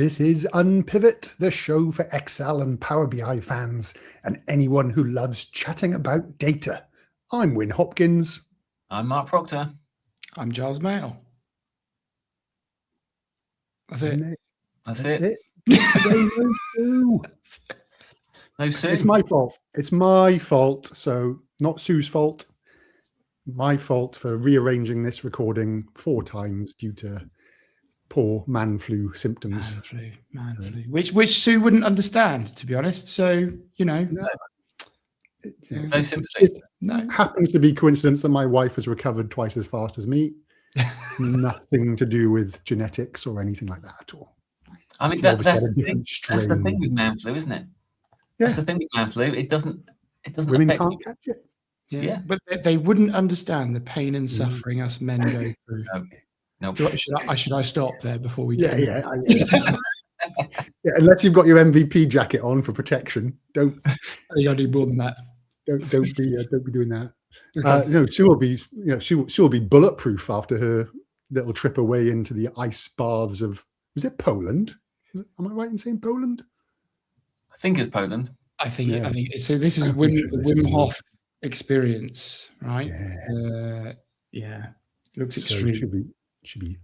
This is Unpivot, the show for Excel and Power BI fans and anyone who loves chatting about data. I'm Wyn Hopkins. I'm Mark Proctor. I'm Giles Mail. That's it. That's it. No Sue. It's my fault. It's my fault. So not Sue's fault. My fault for rearranging this recording 4 times due to poor man flu symptoms. Man flu. Which Sue wouldn't understand, to be honest. So, you know. No sympathy. No. Happens to be coincidence that my wife has recovered twice as fast as me. Nothing to do with genetics or anything like that at all. I mean, that's the thing with man flu, isn't it? Yeah. That's the thing with man flu. It doesn't Women affect can't you. catch it. Yeah. But they wouldn't understand the pain and suffering us men go through. No. Should I stop there before we Yeah. Unless you've got your MVP jacket on for protection, don't. You got to do more than that. Don't be doing that. Okay. No, Sue will be. She'll be bulletproof after her little trip away into the ice baths of. Was it Poland? Am I right in saying Poland? I think it's Poland. I think so. This is the Wim Hof experience, right? Yeah. Looks extreme. Should be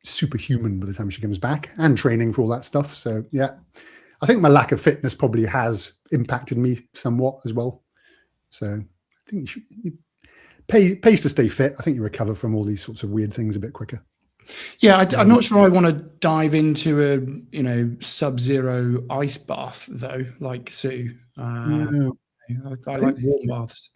superhuman by the time she comes back, and training for all that stuff. So yeah, I think my lack of fitness probably has impacted me somewhat as well. So I think you pays to stay fit. I think you recover from all these sorts of weird things a bit quicker. Yeah, I'm not sure I want to dive into a sub-zero ice bath though, like Sue. I like warm baths.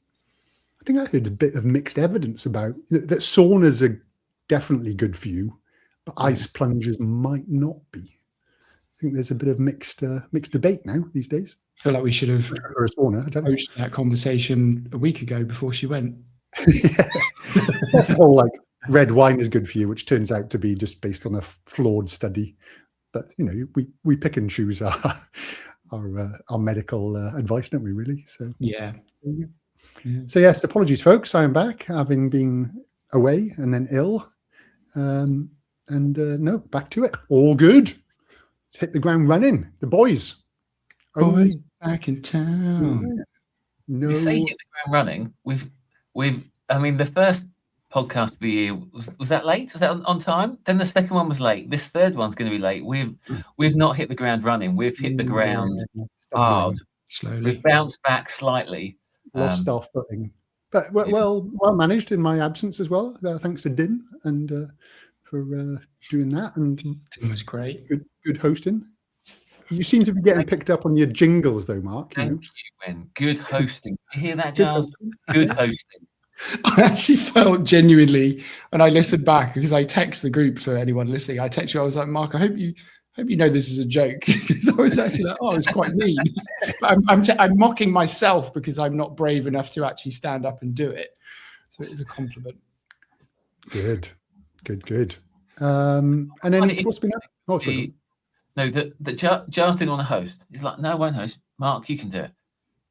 I think I heard a bit of mixed evidence about that saunas are definitely good for you, but ice plunges might not be. I think there's a bit of mixed debate now these days. I feel like we should have for a sauna. approached that conversation a week ago before she went. That's the whole red wine is good for you, which turns out to be just based on a flawed study. But we pick and choose our medical advice, don't we? Really? So yeah. So yes, apologies, folks. I am back, having been away and then ill. No, back to it. All good. Let's hit the ground running. The boys back in town. No, You say hit the ground running. The first podcast of the year was that late? Was that on time? Then the second one was late. This third one's going to be late. We've not hit the ground running. We've hit the ground hard. Slowly. We've bounced back slightly. Lost our footing, but well managed in my absence as well. Thanks to Din and for doing that. And Din was great. Good hosting. You seem to be getting picked up on your jingles, though, Mark. Thank you, Wyn. Good hosting. Did you hear that, Giles? Good hosting. I actually felt genuinely, and I listened back because I text the group for anyone listening. I text you. I was like, Mark, I hope you know this is a joke. Because I was actually like, oh, it's quite mean. I'm mocking myself because I'm not brave enough to actually stand up and do it. So it is a compliment. Good. And then what's been up? Oh, sorry. No, that Giles didn't want to host. He's like, no, I won't host. Mark, you can do it.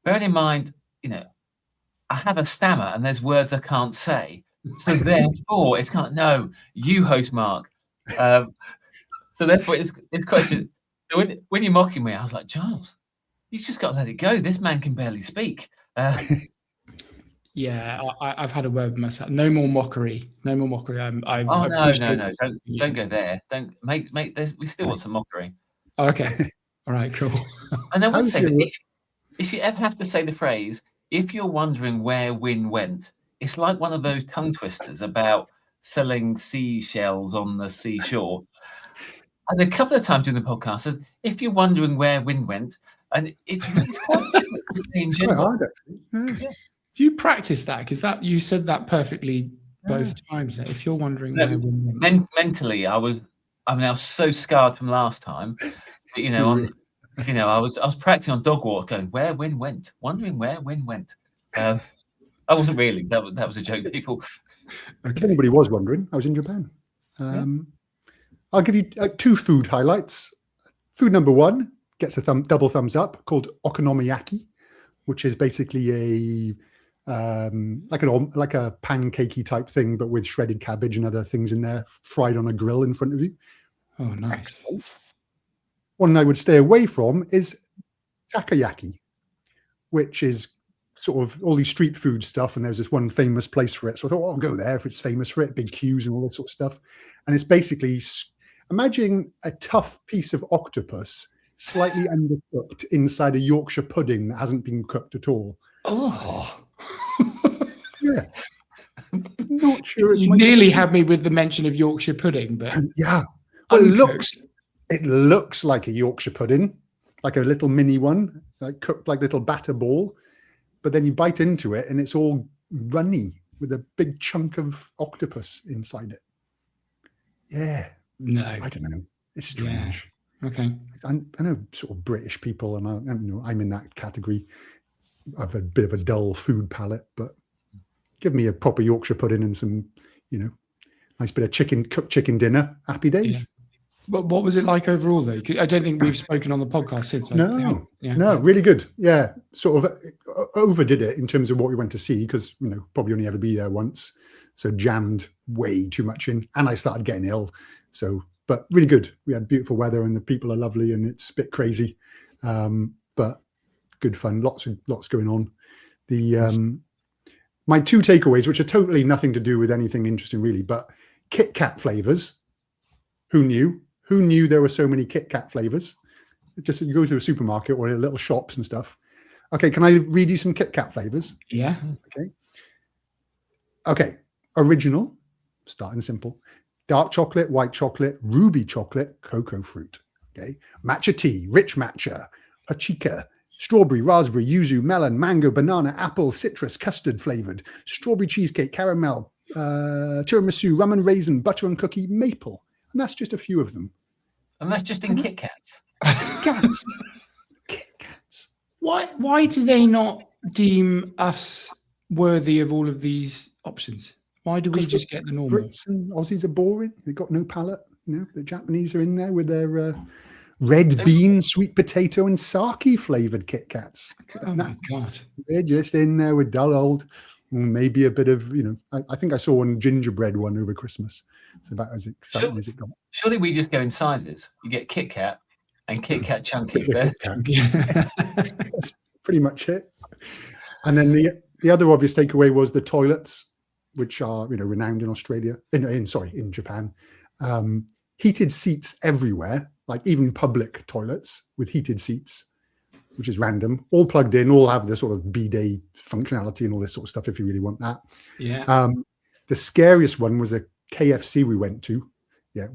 Bearing in mind, I have a stammer and there's words I can't say. So therefore, it's kind of, no, you host, Mark. So therefore, it's quite. So when you're mocking me, I was like, Giles, you just got to let it go. This man can barely speak. Yeah, I've had a word with myself. No more mockery. No. Don't go there. Don't make this. We still want some mockery. Oh, okay. All right. Cool. And I would say that if you ever have to say the phrase, if you're wondering where Wyn went, it's like one of those tongue twisters about selling seashells on the seashore. And a couple of times during the podcast, I said, if you're wondering where Wyn went, and it's quite in general. Yeah. Do you practice that? Because you said that perfectly both times. There. If you're wondering where Wyn went, mentally, I was so scarred from last time. That, I was practicing on dog walk, going where Wyn went, wondering where Wyn went. I wasn't really. That was a joke, people. Okay. If anybody was wondering, I was in Japan. I'll give you 2 food highlights. Food number 1 gets a double thumbs up, called okonomiyaki, which is basically like a pancakey type thing, but with shredded cabbage and other things in there, fried on a grill in front of you. Oh, nice. one I would stay away from is takoyaki, which is sort of all these street food stuff. And there's this one famous place for it. So I thought, well, I'll go there if it's famous for it, big queues and all this sort of stuff. And it's basically, imagine a tough piece of octopus slightly undercooked inside a Yorkshire pudding that hasn't been cooked at all. Oh, yeah. Not sure. You nearly had me with the mention of Yorkshire pudding, but yeah. Well, it looks like a Yorkshire pudding, like a little mini one, like cooked like little batter ball. But then you bite into it and it's all runny with a big chunk of octopus inside it. Yeah. No. I don't know. It's strange. Yeah. Okay. I know sort of British people, and I'm in that category. I've a bit of a dull food palate, but give me a proper Yorkshire pudding and some, nice bit of cooked chicken dinner. Happy days. Yeah. But what was it like overall, though? I don't think we've spoken on the podcast since. No, really good. Yeah, sort of overdid it in terms of what we went to see because, probably only ever be there once. So jammed way too much in, and I started getting ill. So, but really good. We had beautiful weather and the people are lovely and it's a bit crazy, but good fun. Lots going on. My two takeaways, which are totally nothing to do with anything interesting really, but KitKat flavors. Who knew? Who knew there were so many KitKat flavors? Just you go to a supermarket or little shops and stuff. Okay, can I read you some KitKat flavors? Yeah. Okay. Original, starting simple. Dark chocolate, white chocolate, ruby chocolate, cocoa fruit. Okay. Matcha tea, rich matcha, hachika, strawberry, raspberry, yuzu, melon, mango, banana, apple, citrus, custard flavored, strawberry cheesecake, caramel, tiramisu, rum and raisin, butter and cookie, maple. And that's just a few of them. And that's just in KitKats. KitKats. Why do they not deem us worthy of all of these options? Why do we just get the normal? Brits and Aussies are boring. They've got no palate. The Japanese are in there with their red bean, sweet potato, and sake flavored KitKats. Oh my God. They're just in there with dull old, maybe a bit of, I think I saw one gingerbread one over Christmas. It's about as exciting as it got. Surely we just go in sizes. You get KitKat and KitKat Chunky. That's pretty much it. And then the other obvious takeaway was the toilets, which are renowned in Australia, in Japan. Heated seats everywhere, like even public toilets with heated seats, which is random. All plugged in, all have the sort of bidet functionality and all this sort of stuff if you really want that. Yeah. The scariest one was a KFC we went to. Yeah,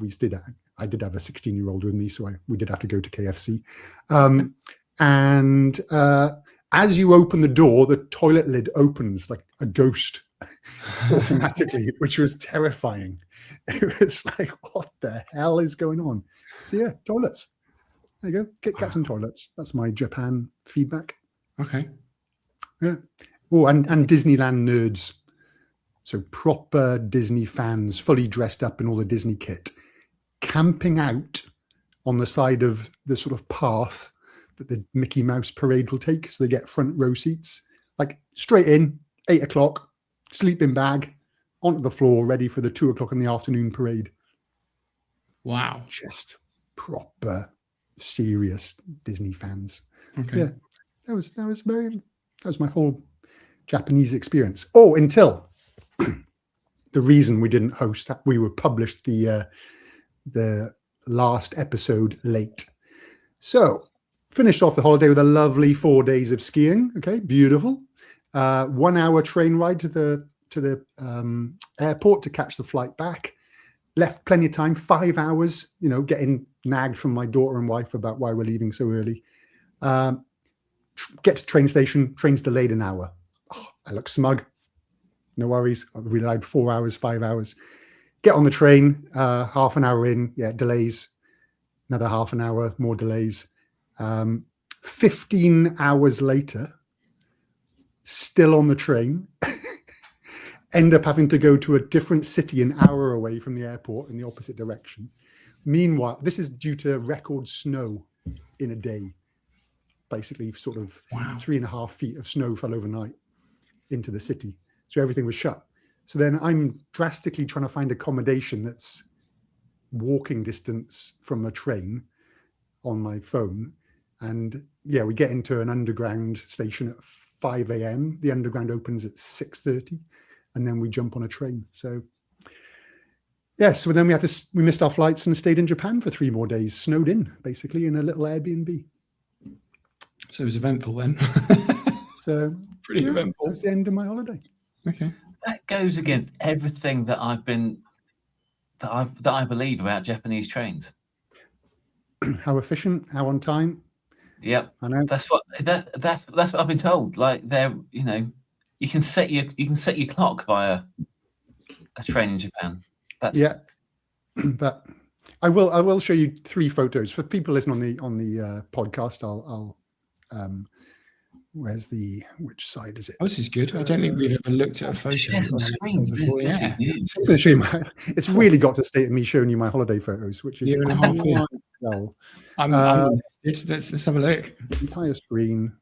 I did have a 16-year-old with me, so we did have to go to KFC. And as you open the door, the toilet lid opens like a ghost automatically, which was terrifying. It was like, what the hell is going on? So yeah, toilets. There you go. KitKats and toilets. That's my Japan feedback. Okay. Yeah. Oh, and Disneyland nerds. So proper Disney fans, fully dressed up in all the Disney kit, camping out on the side of the sort of path that the Mickey Mouse parade will take. So they get front row seats, like straight in, 8 o'clock, sleeping bag, onto the floor, ready for the 2 o'clock in the afternoon parade. Wow. Just proper serious Disney fans. Okay. Yeah. That was my whole Japanese experience. Oh, until the reason we didn't host, we were published the last episode late. So finished off the holiday with a lovely 4 days of skiing. Okay, beautiful. 1 hour train ride to the airport to catch the flight back. Left plenty of time, 5 hours, getting nagged from my daughter and wife about why we're leaving so early. Get to train station, train's delayed an hour. Oh, I look smug. No worries. We allowed 4 hours, 5 hours. Get on the train, half an hour in, delays. Another half an hour, more delays. 15 hours later, still on the train. End up having to go to a different city an hour away from the airport in the opposite direction. Meanwhile, this is due to record snow in a day. Basically, sort of 3.5 feet of snow fell overnight into the city. So everything was shut. So then I'm drastically trying to find accommodation that's walking distance from a train. on my phone. And yeah, we get into an underground station at 5 a.m. The underground opens at 6:30, and then we jump on a train. So yes, so then we missed our flights and stayed in Japan for 3 more days, snowed in basically in a little Airbnb. So it was eventful then. So pretty eventful. That's the end of my holiday. Okay. That goes against everything that I believe about Japanese trains. How efficient, how on time. Yep, I know. That's what I've been told. Like they're, you can set your clock by a train in Japan. But I will show you 3 photos for people listening on the podcast. I'll which side is it? Oh, this is good. I don't think we've ever looked at a photo before. Yeah. It's really got to state of me showing you my holiday photos, which is I'm interested. Let's have a look. Entire screen.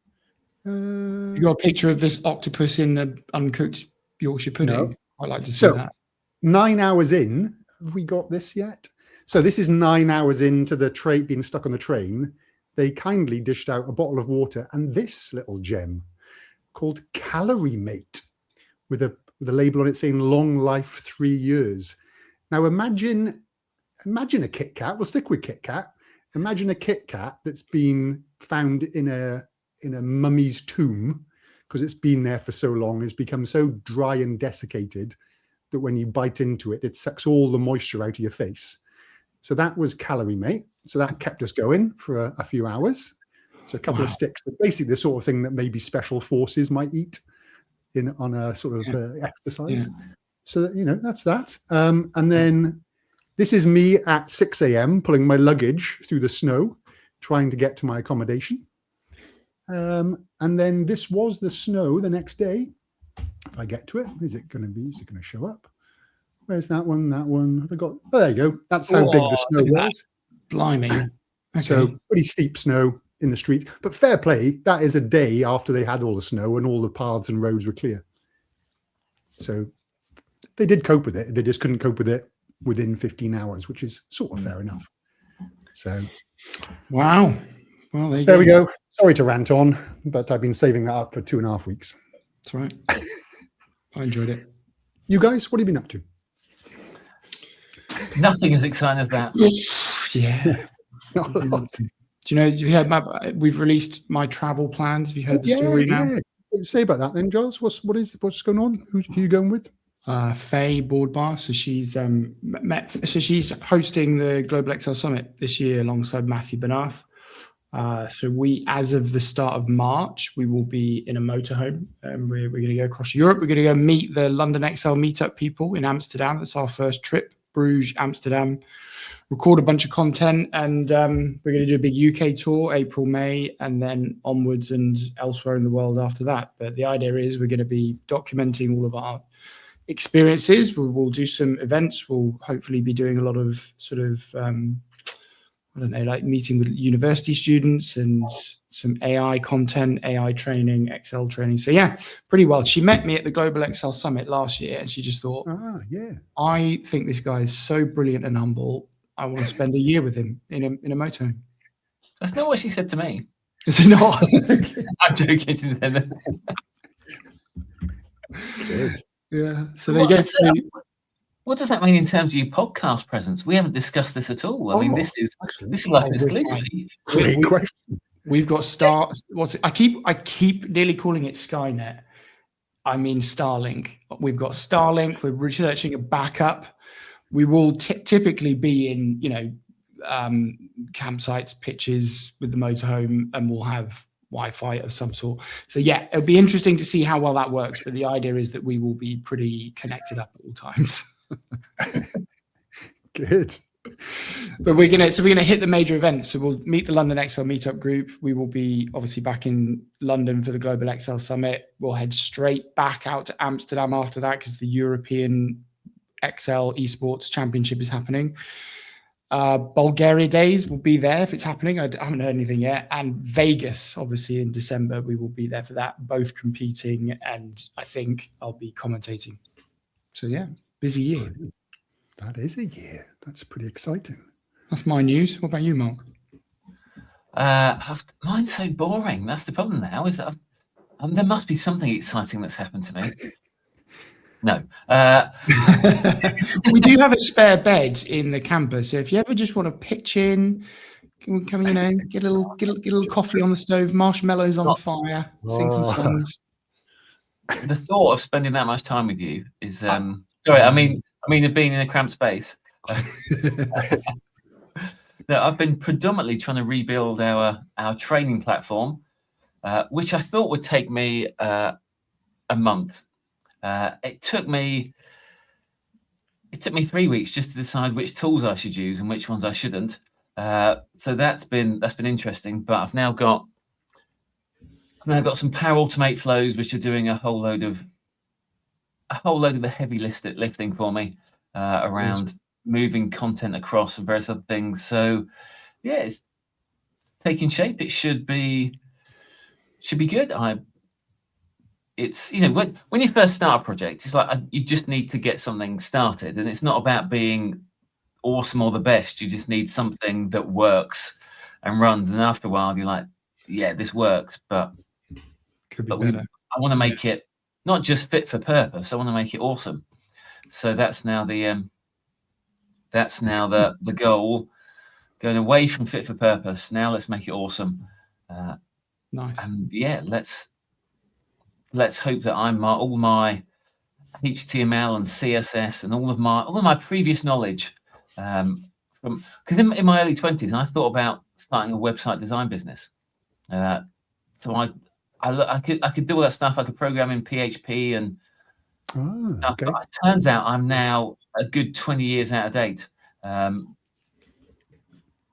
You got a picture of this octopus in an uncooked Yorkshire pudding? No. I'd like to see that. 9 hours in, have we got this yet? So this is 9 hours into the train, being stuck on the train. They kindly dished out a bottle of water and this little gem called Calorie Mate with a label on it saying long life 3 years. Now imagine a KitKat. We'll stick with KitKat. Imagine a KitKat that's been found in a mummy's tomb because it's been there for so long, it's become so dry and desiccated that when you bite into it, it sucks all the moisture out of your face. So that was Calorie Mate. So that kept us going for a few hours. So a couple of sticks, but basically the sort of thing that maybe special forces might eat on a sort of exercise. Yeah. So that's that. And then this is me at 6 a.m. pulling my luggage through the snow, trying to get to my accommodation. And then this was the snow the next day. If I get to it, is it going to show up? Where's that one? That one. Have I got? Oh, there you go. That's how big the snow was. Blimey. Okay. So pretty steep snow in the street. But fair play, that is a day after they had all the snow and all the paths and roads were clear. So they did cope with it. They just couldn't cope with it within 15 hours, which is sort of fair enough. So, wow. Well, there we go. Sorry to rant on, but I've been saving that up for 2.5 weeks. That's right. I enjoyed it. You guys, what have you been up to? Nothing as exciting as that. Yeah. Not a lot. Do you know, we've released my travel plans. Have you heard the story now? Yeah. Say about that then, Giles. What's going on? Who are you going with? Fay Bordbar. So she's hosting the Global Excel Summit this year alongside Matthew Benarth. So we, as of the start of March, we will be in a motorhome. We're going to go across Europe. We're going to go meet the London Excel meetup people in Amsterdam. That's our first trip. Bruges, Amsterdam. Record a bunch of content, and we're going to do a big UK tour, April, May, and then onwards and elsewhere in the world after that. But the idea is we're going to be documenting all of our experiences. We'll do some events. We'll hopefully be doing a lot of sort of, like meeting with university students and some AI content, AI training, Excel training. So yeah, pretty well. She met me at the Global Excel Summit last year, and she just thought, I think this guy is so brilliant and humble. I want to spend a year with him in a motorhome. That's not what she said to me. Is it not? I'm joking. Good. Yeah. So they get to. What does that mean in terms of your podcast presence? We haven't discussed this at all. I mean, this is like an exclusive. Great question. We've got I keep nearly calling it Skynet. I mean Starlink. We've got Starlink. We're researching a backup. We will typically be in, campsites, pitches with the motorhome, and we'll have Wi-Fi of some sort. So yeah, it'll be interesting to see how well that works. But the idea is that we will be pretty connected up at all times. Good. But we're gonna hit the major events. So we'll meet the London Excel meetup group. We will be obviously back in London for the Global Excel Summit. We'll head straight back out to Amsterdam after that because the European Excel Esports Championship is happening. Bulgaria Days will be there if it's happening. I haven't heard anything yet. And Vegas, obviously in December, we will be there for that, both competing, and I think I'll be commentating. So yeah, busy year. That is a year. That's pretty exciting. That's my news. What about you, Mark? Mine's so boring. That's the problem now. Is that there must be something exciting that's happened to me. No. We do have a spare bed in the camper, so if you ever just want to pitch in, come get a little coffee on the stove, marshmallows on the fire, sing some songs. The thought of spending that much time with you is sorry. I mean of being in a cramped space. No, I've been predominantly trying to rebuild our training platform, which I thought would take me a month. It took me 3 weeks just to decide which tools I should use and which ones I shouldn't. So that's been interesting. But I've now got some Power Automate flows, which are doing a whole load of the heavy lifting for me around moving content across and various other things. So yeah, it's taking shape. It should be good. It's when you first start a project, it's like you just need to get something started, and it's not about being awesome or the best. You just need something that works and runs, and after a while you're like, yeah, this works, but could be better. I want to make it not just fit for purpose. I want to make it awesome. So that's now the goal, going away from fit for purpose. Now let's make it awesome. Nice. And yeah, let's hope that all my HTML and CSS and all of my previous knowledge because in my early 20s I thought about starting a website design business. So I could do all that stuff. I could program in PHP and stuff, okay. but it turns out I'm now a good 20 years out of date.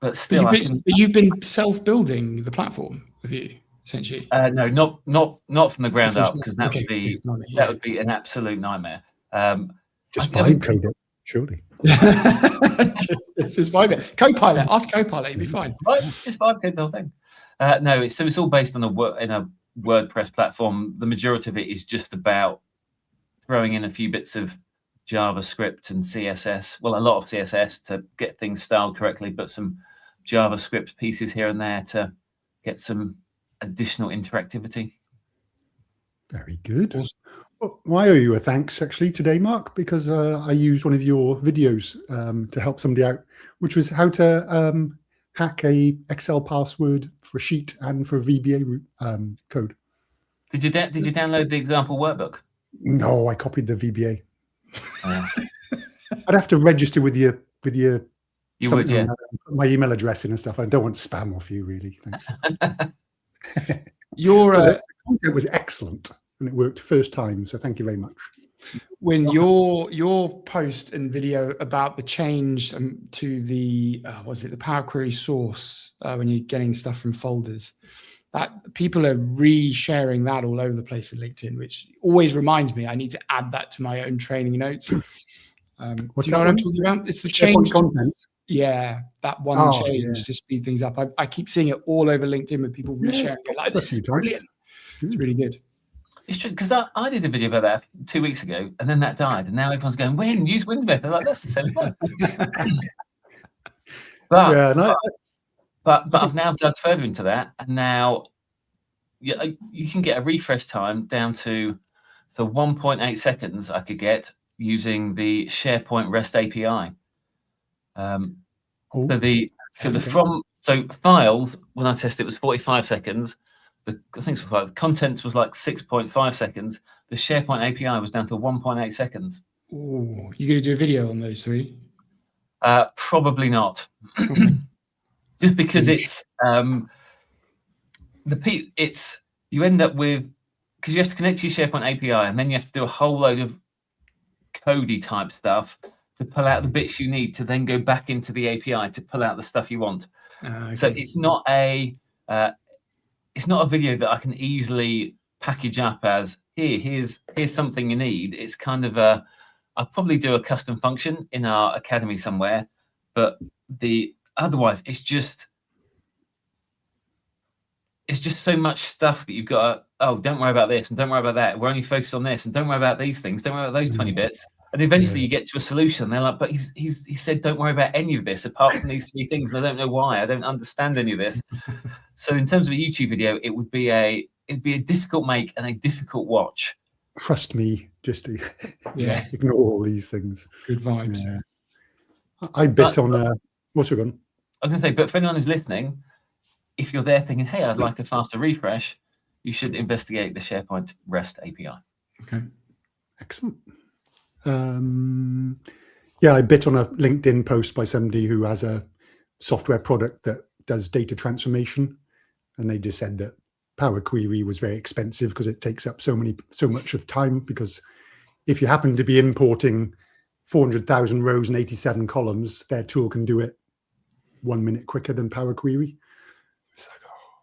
But still, you've been self-building the platform, have you? Essentially, no, not from the ground up, because that would be an absolute nightmare. Just vibe code it, surely. Just vibe it. Copilot, ask Copilot, you'll be fine. Just vibe code the whole thing. No, it's all based on a WordPress platform. The majority of it is just about throwing in a few bits of JavaScript and CSS. Well, a lot of CSS to get things styled correctly, but some JavaScript pieces here and there to get some additional interactivity. Very good. Well, I owe you a thanks actually today, Mark, because I used one of your videos to help somebody out, which was how to hack a Excel password for a sheet and for VBA code. Did you download the example workbook? No, I copied the VBA. I'd have to register with your. You would, yeah. My email address in and stuff. I don't want spam off you, really. Thanks. The content was excellent and it worked first time, so thank you very much. When your post and video about the change to the the Power Query source when you're getting stuff from folders, that people are re-sharing that all over the place in LinkedIn, which always reminds me I need to add that to my own training notes. What's that what I'm talking about? It's the change content. Yeah, that one change to speed things up. I keep seeing it all over LinkedIn with people resharing it. Like, this is brilliant. It's really good. It's true, because I did a video about that 2 weeks ago, and then that died, and now everyone's going, when? Use Windsmith. They're like, that's the same thing. But I've now dug further into that, and now you can get a refresh time down to 1.8 seconds I could get using the SharePoint REST API. Files, when I tested, it was 45 seconds. The contents was like 6.5 seconds. The SharePoint API was down to 1.8 seconds. Oh, you're going to do a video on those three? Probably not. Just because you end up with, because you have to connect to your SharePoint API, and then you have to do a whole load of codey type stuff to pull out the bits you need to then go back into the API to pull out the stuff you want. Okay. So it's not a video that I can easily package up as here's something you need. It's kind of I'll probably do a custom function in our academy somewhere, but otherwise it's just so much stuff that you've got. Don't worry about this and don't worry about that. We're only focused on this and don't worry about these things. Don't worry about those 20 bits. And eventually you get to a solution. They're like, but he said, don't worry about any of this apart from these 3 things. And I don't know why. I don't understand any of this. So in terms of a YouTube video, it'd be a difficult make and a difficult watch. Trust me, just to ignore all these things. Good vibes. Yeah. I bet on what's it gone? I was going to say, but for anyone who's listening, if you're there thinking, hey, I'd like a faster refresh, you should investigate the SharePoint REST API. Okay. Excellent. I bit on a LinkedIn post by somebody who has a software product that does data transformation, and they just said that Power Query was very expensive because it takes up so much of time, because if you happen to be importing 400,000 rows and 87 columns, their tool can do it 1 minute quicker than Power Query. It's like, oh,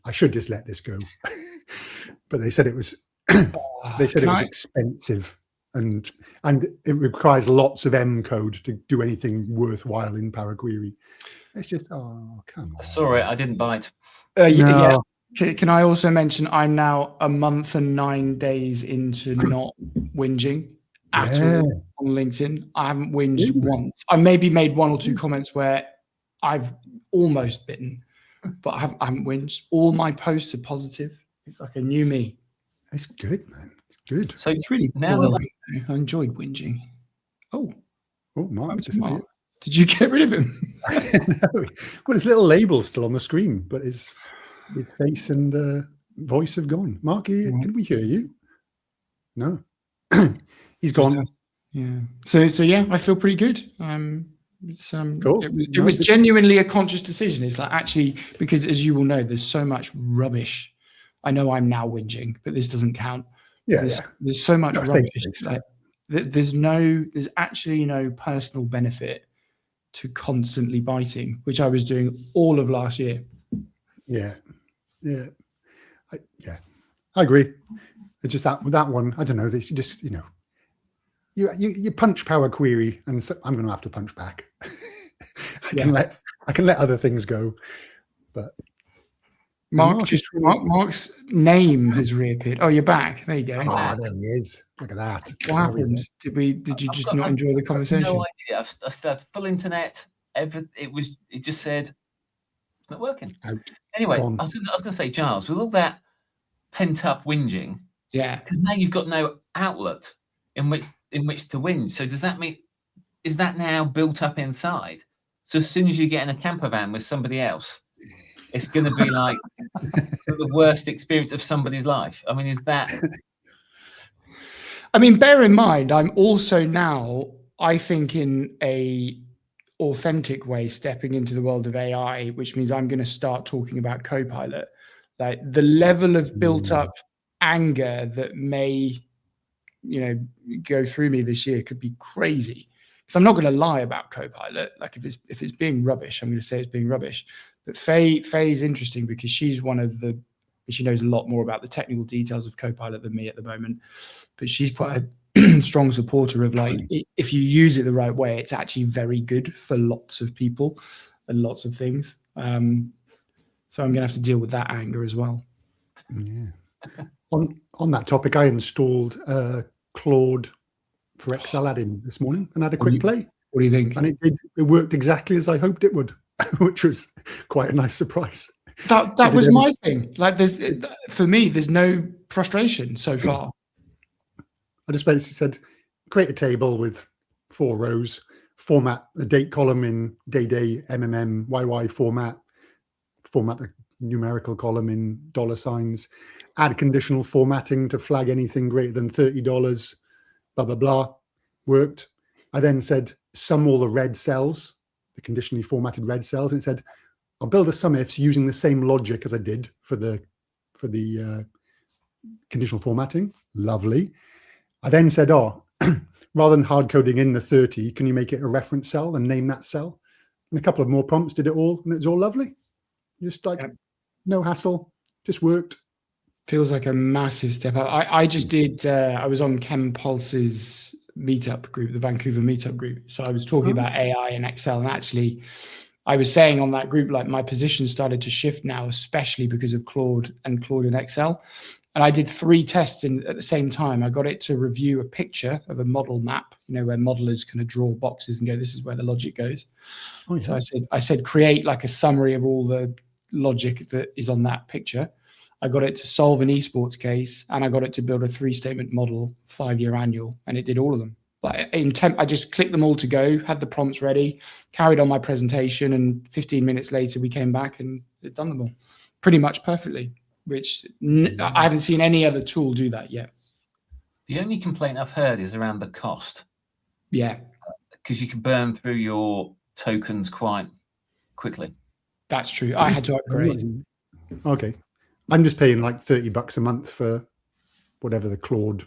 I should just let this go. But they said it was expensive, and it requires lots of M code to do anything worthwhile in Power Query. It's just, oh, come on. Sorry, I didn't bite. Yeah. Can I also mention I'm now a month and 9 days into not whinging at all on LinkedIn. I haven't whinged once. I maybe made 1 or 2 comments where I've almost bitten, but I haven't whinged. All my posts are positive. It's like a new me. It's good, man. It's good. So it's really boring. I enjoyed whinging. Oh, Mark. Did you get rid of him? No. Well, his little label's still on the screen, but his face and voice have gone. Mark, can we hear you? No. He's gone. Yeah. So yeah, I feel pretty good. Cool. It was genuinely a conscious decision. It's like, actually, because as you will know, there's so much rubbish. I know I'm now whinging, but this doesn't count. There's so much rubbish. Like, there's actually no personal benefit to constantly biting, which I was doing all of last year. Yeah. I agree. It's just that one. I don't know. They just, you punch Power Query, and so I'm going to have to punch back. I can let other things go, but Mark's name has reappeared. Oh, you're back. There you go. Oh, there he is. Look at that. What happened? Did you just not enjoy the conversation? No idea. I still had full internet. It just said it's not working. Anyway, I was going to say, Giles, with all that pent up whinging, because now you've got no outlet in which to whinge. So does that mean, is that now built up inside? So as soon as you get in a camper van with somebody else, it's going to be like the worst experience of somebody's life. I mean, is that? I mean, bear in mind, I'm also now, I think, in a authentic way, stepping into the world of AI, which means I'm going to start talking about Copilot. Like, the level of built up anger that may, go through me this year could be crazy. Because I'm not going to lie about Copilot. Like, if it's being rubbish, I'm going to say it's being rubbish. But Fay is interesting because she's she knows a lot more about the technical details of Copilot than me at the moment. But she's quite a strong supporter of, like, if you use it the right way, it's actually very good for lots of people and lots of things. So I'm going to have to deal with that anger as well. Yeah. On that topic, I installed Claude for Excel add-in this morning and had a quick play. What do you think? And it worked exactly as I hoped it would, which was quite a nice surprise. That was my thing. Like, for me, there's no frustration so far. I just basically said, create a table with 4 rows, format the date column in day, YY format the numerical column in $signs, add conditional formatting to flag anything greater than $30, blah, blah, blah. Worked. I then said, sum all the red cells, the conditionally formatted red cells, and it said, I'll build a sum ifs using the same logic as I did for the conditional formatting. Lovely. I then said, rather than hard coding in the 30, can you make it a reference cell and name that cell? And a couple of more prompts did it all, and it was all lovely. Just like no hassle, just worked. Feels like a massive step up. I just did. I was on Ken Pulse's meetup group, the Vancouver meetup group. So I was talking about AI and Excel, and actually, I was saying on that group, like, my position started to shift now, especially because of Claude and Excel. And I did 3 tests at the same time. I got it to review a picture of a model map, where modelers kind of draw boxes and go, this is where the logic goes. Oh, yeah. So I said, create like a summary of all the logic that is on that picture. I got it to solve an esports case, and I got it to build a 3-statement model, 5-year annual, and it did all of them. Like I just clicked them all to go, had the prompts ready, carried on my presentation, and 15 minutes later we came back and it done them all pretty much perfectly, which I haven't seen any other tool do that yet. The only complaint I've heard is around the cost. Yeah. Because you can burn through your tokens quite quickly. That's true. I had to upgrade. Okay. I'm just paying like $30 a month for whatever the Claude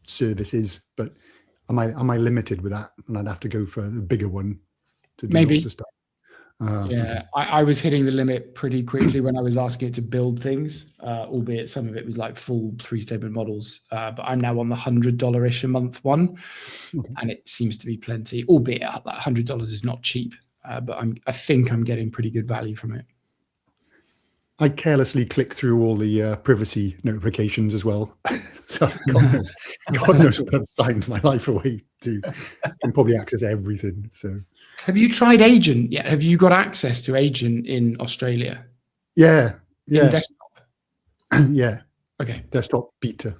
service is, but am I limited with that? And I'd have to go for the bigger one to do lots of stuff. Yeah, okay. I was hitting the limit pretty quickly when I was asking it to build things, albeit some of it was like full 3-statement models. But I'm now on the $100-ish a month one, and it seems to be plenty, albeit that $100 is not cheap. But I think I'm getting pretty good value from it. I carelessly click through all the privacy notifications as well. So God knows what I've signed my life away to. I can probably access everything. So, have you tried Agent yet? Have you got access to Agent in Australia? Yeah. In desktop? Yeah. Okay. Desktop beta.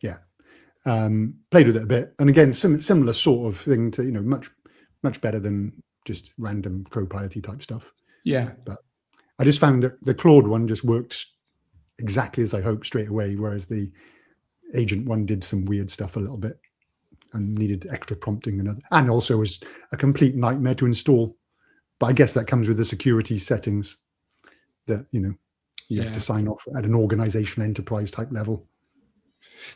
Yeah. Played with it a bit, and again, similar sort of thing to much better than just random Copilot type stuff. Yeah. But I just found that the Claude one just worked exactly as I hoped straight away, whereas the Agent one did some weird stuff a little bit and needed extra prompting and also was a complete nightmare to install. But I guess that comes with the security settings that you have to sign off at an organization enterprise type level.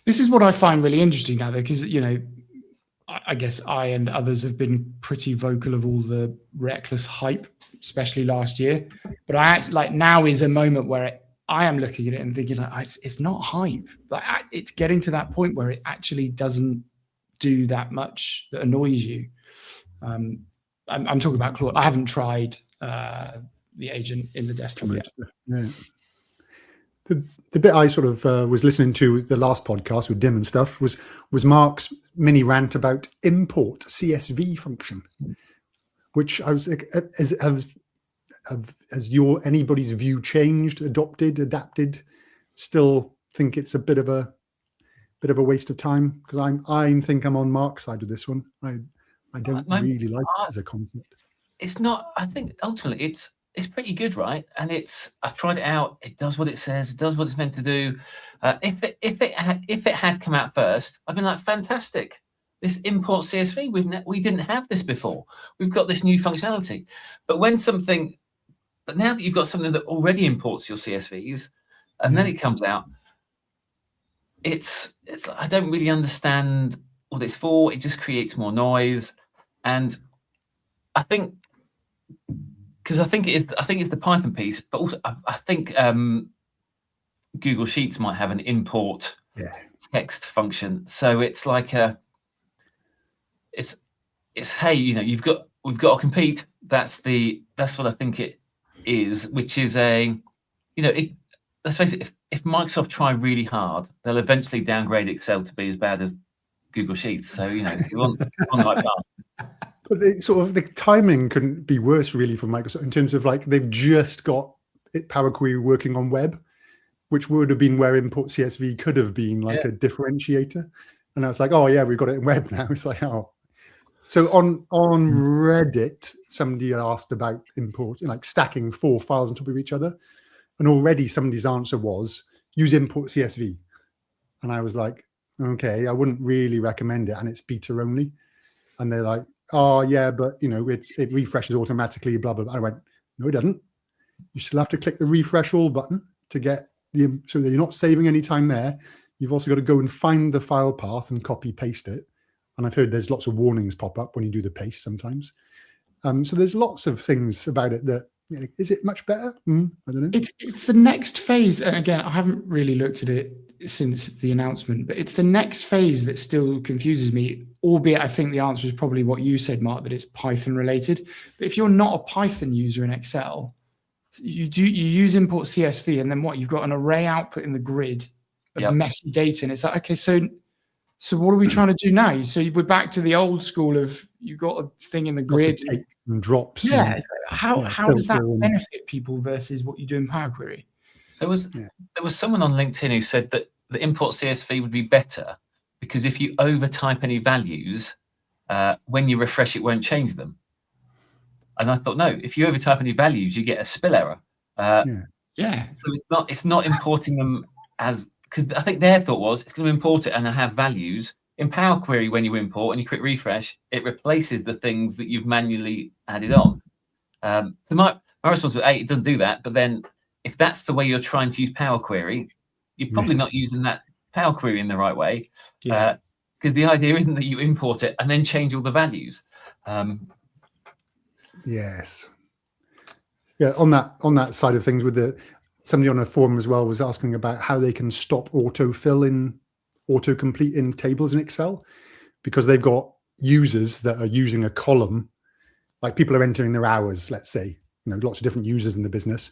This is what I find really interesting now, because I guess I and others have been pretty vocal of all the reckless hype, especially last year. But I actually now is a moment where I am looking at it and thinking it's not hype. It's getting to that point where it actually doesn't do that much that annoys you. I'm talking about Claude. I haven't tried the Agent in the desktop yet. Yeah. The bit I sort of was listening to the last podcast with Dim and stuff was Mark's mini rant about import CSV function, which I was has anybody's view changed, adapted? Still think it's a bit of a waste of time, because I think I'm on Mark's side of this one. I don't really like it as a concept. It's not. I think ultimately it's pretty good, right? And I've tried it out. It does what it says. It does what it's meant to do. If it had come out first, I'd been like, fantastic. This import CSV, we didn't have this before. We've got this new functionality. But now that you've got something that already imports your CSVs, and then it comes out, it's like, I don't really understand what it's for. It just creates more noise, and I think. Because I think it's the Python piece, but also I think Google Sheets might have an import text function. So it's like it's hey, we've got to compete. That's what I think it is, which is let's face it. If Microsoft try really hard, they'll eventually downgrade Excel to be as bad as Google Sheets. So we want the right path. But the timing couldn't be worse, really, for Microsoft, in terms of they've just got Power Query working on web, which would have been where import CSV could have been a differentiator. And I was like, oh yeah, we've got it in web now. It's like, oh. So on Reddit, somebody asked about import, stacking 4 files on top of each other, and already somebody's answer was use import CSV, and I was like, okay, I wouldn't really recommend it, and it's beta only. And they're like, oh yeah, but it refreshes automatically, blah blah blah. I went, no, it doesn't. You still have to click the refresh all button to get so that you're not saving any time there. You've also got to go and find the file path and copy paste it. And I've heard there's lots of warnings pop up when you do the paste sometimes. So there's lots of things about it that is it much better? I don't know. It's the next phase, and again, I haven't really looked at it since the announcement, but it's the next phase that still confuses me, albeit I think the answer is probably what you said, Mark, that it's Python related. But if you're not a Python user in Excel, you use import CSV, and then what? You've got an array output in the grid of messy data, and it's like, okay, so what are we trying to do now? So we're back to the old school of you've got a thing in the grid and drops. Yeah. How does that benefit people versus what you do in Power Query? There was someone on LinkedIn who said that the import CSV would be better because if you overtype any values, when you refresh, it won't change them. And I thought, no, if you overtype any values, you get a spill error. So it's not importing them as, because I think their thought was it's going to import it and have values. In Power Query, when you import and you click refresh, it replaces the things that you've manually added on. So my response was, it doesn't do that. But then if that's the way you're trying to use Power Query, you're probably not using that Power Query in the right way. Because the idea isn't that you import it and then change all the values. Yes. Yeah, on that side of things, with somebody on a forum as well was asking about how they can stop autocomplete in tables in Excel, because they've got users that are using a column, like people are entering their hours, let's say, lots of different users in the business.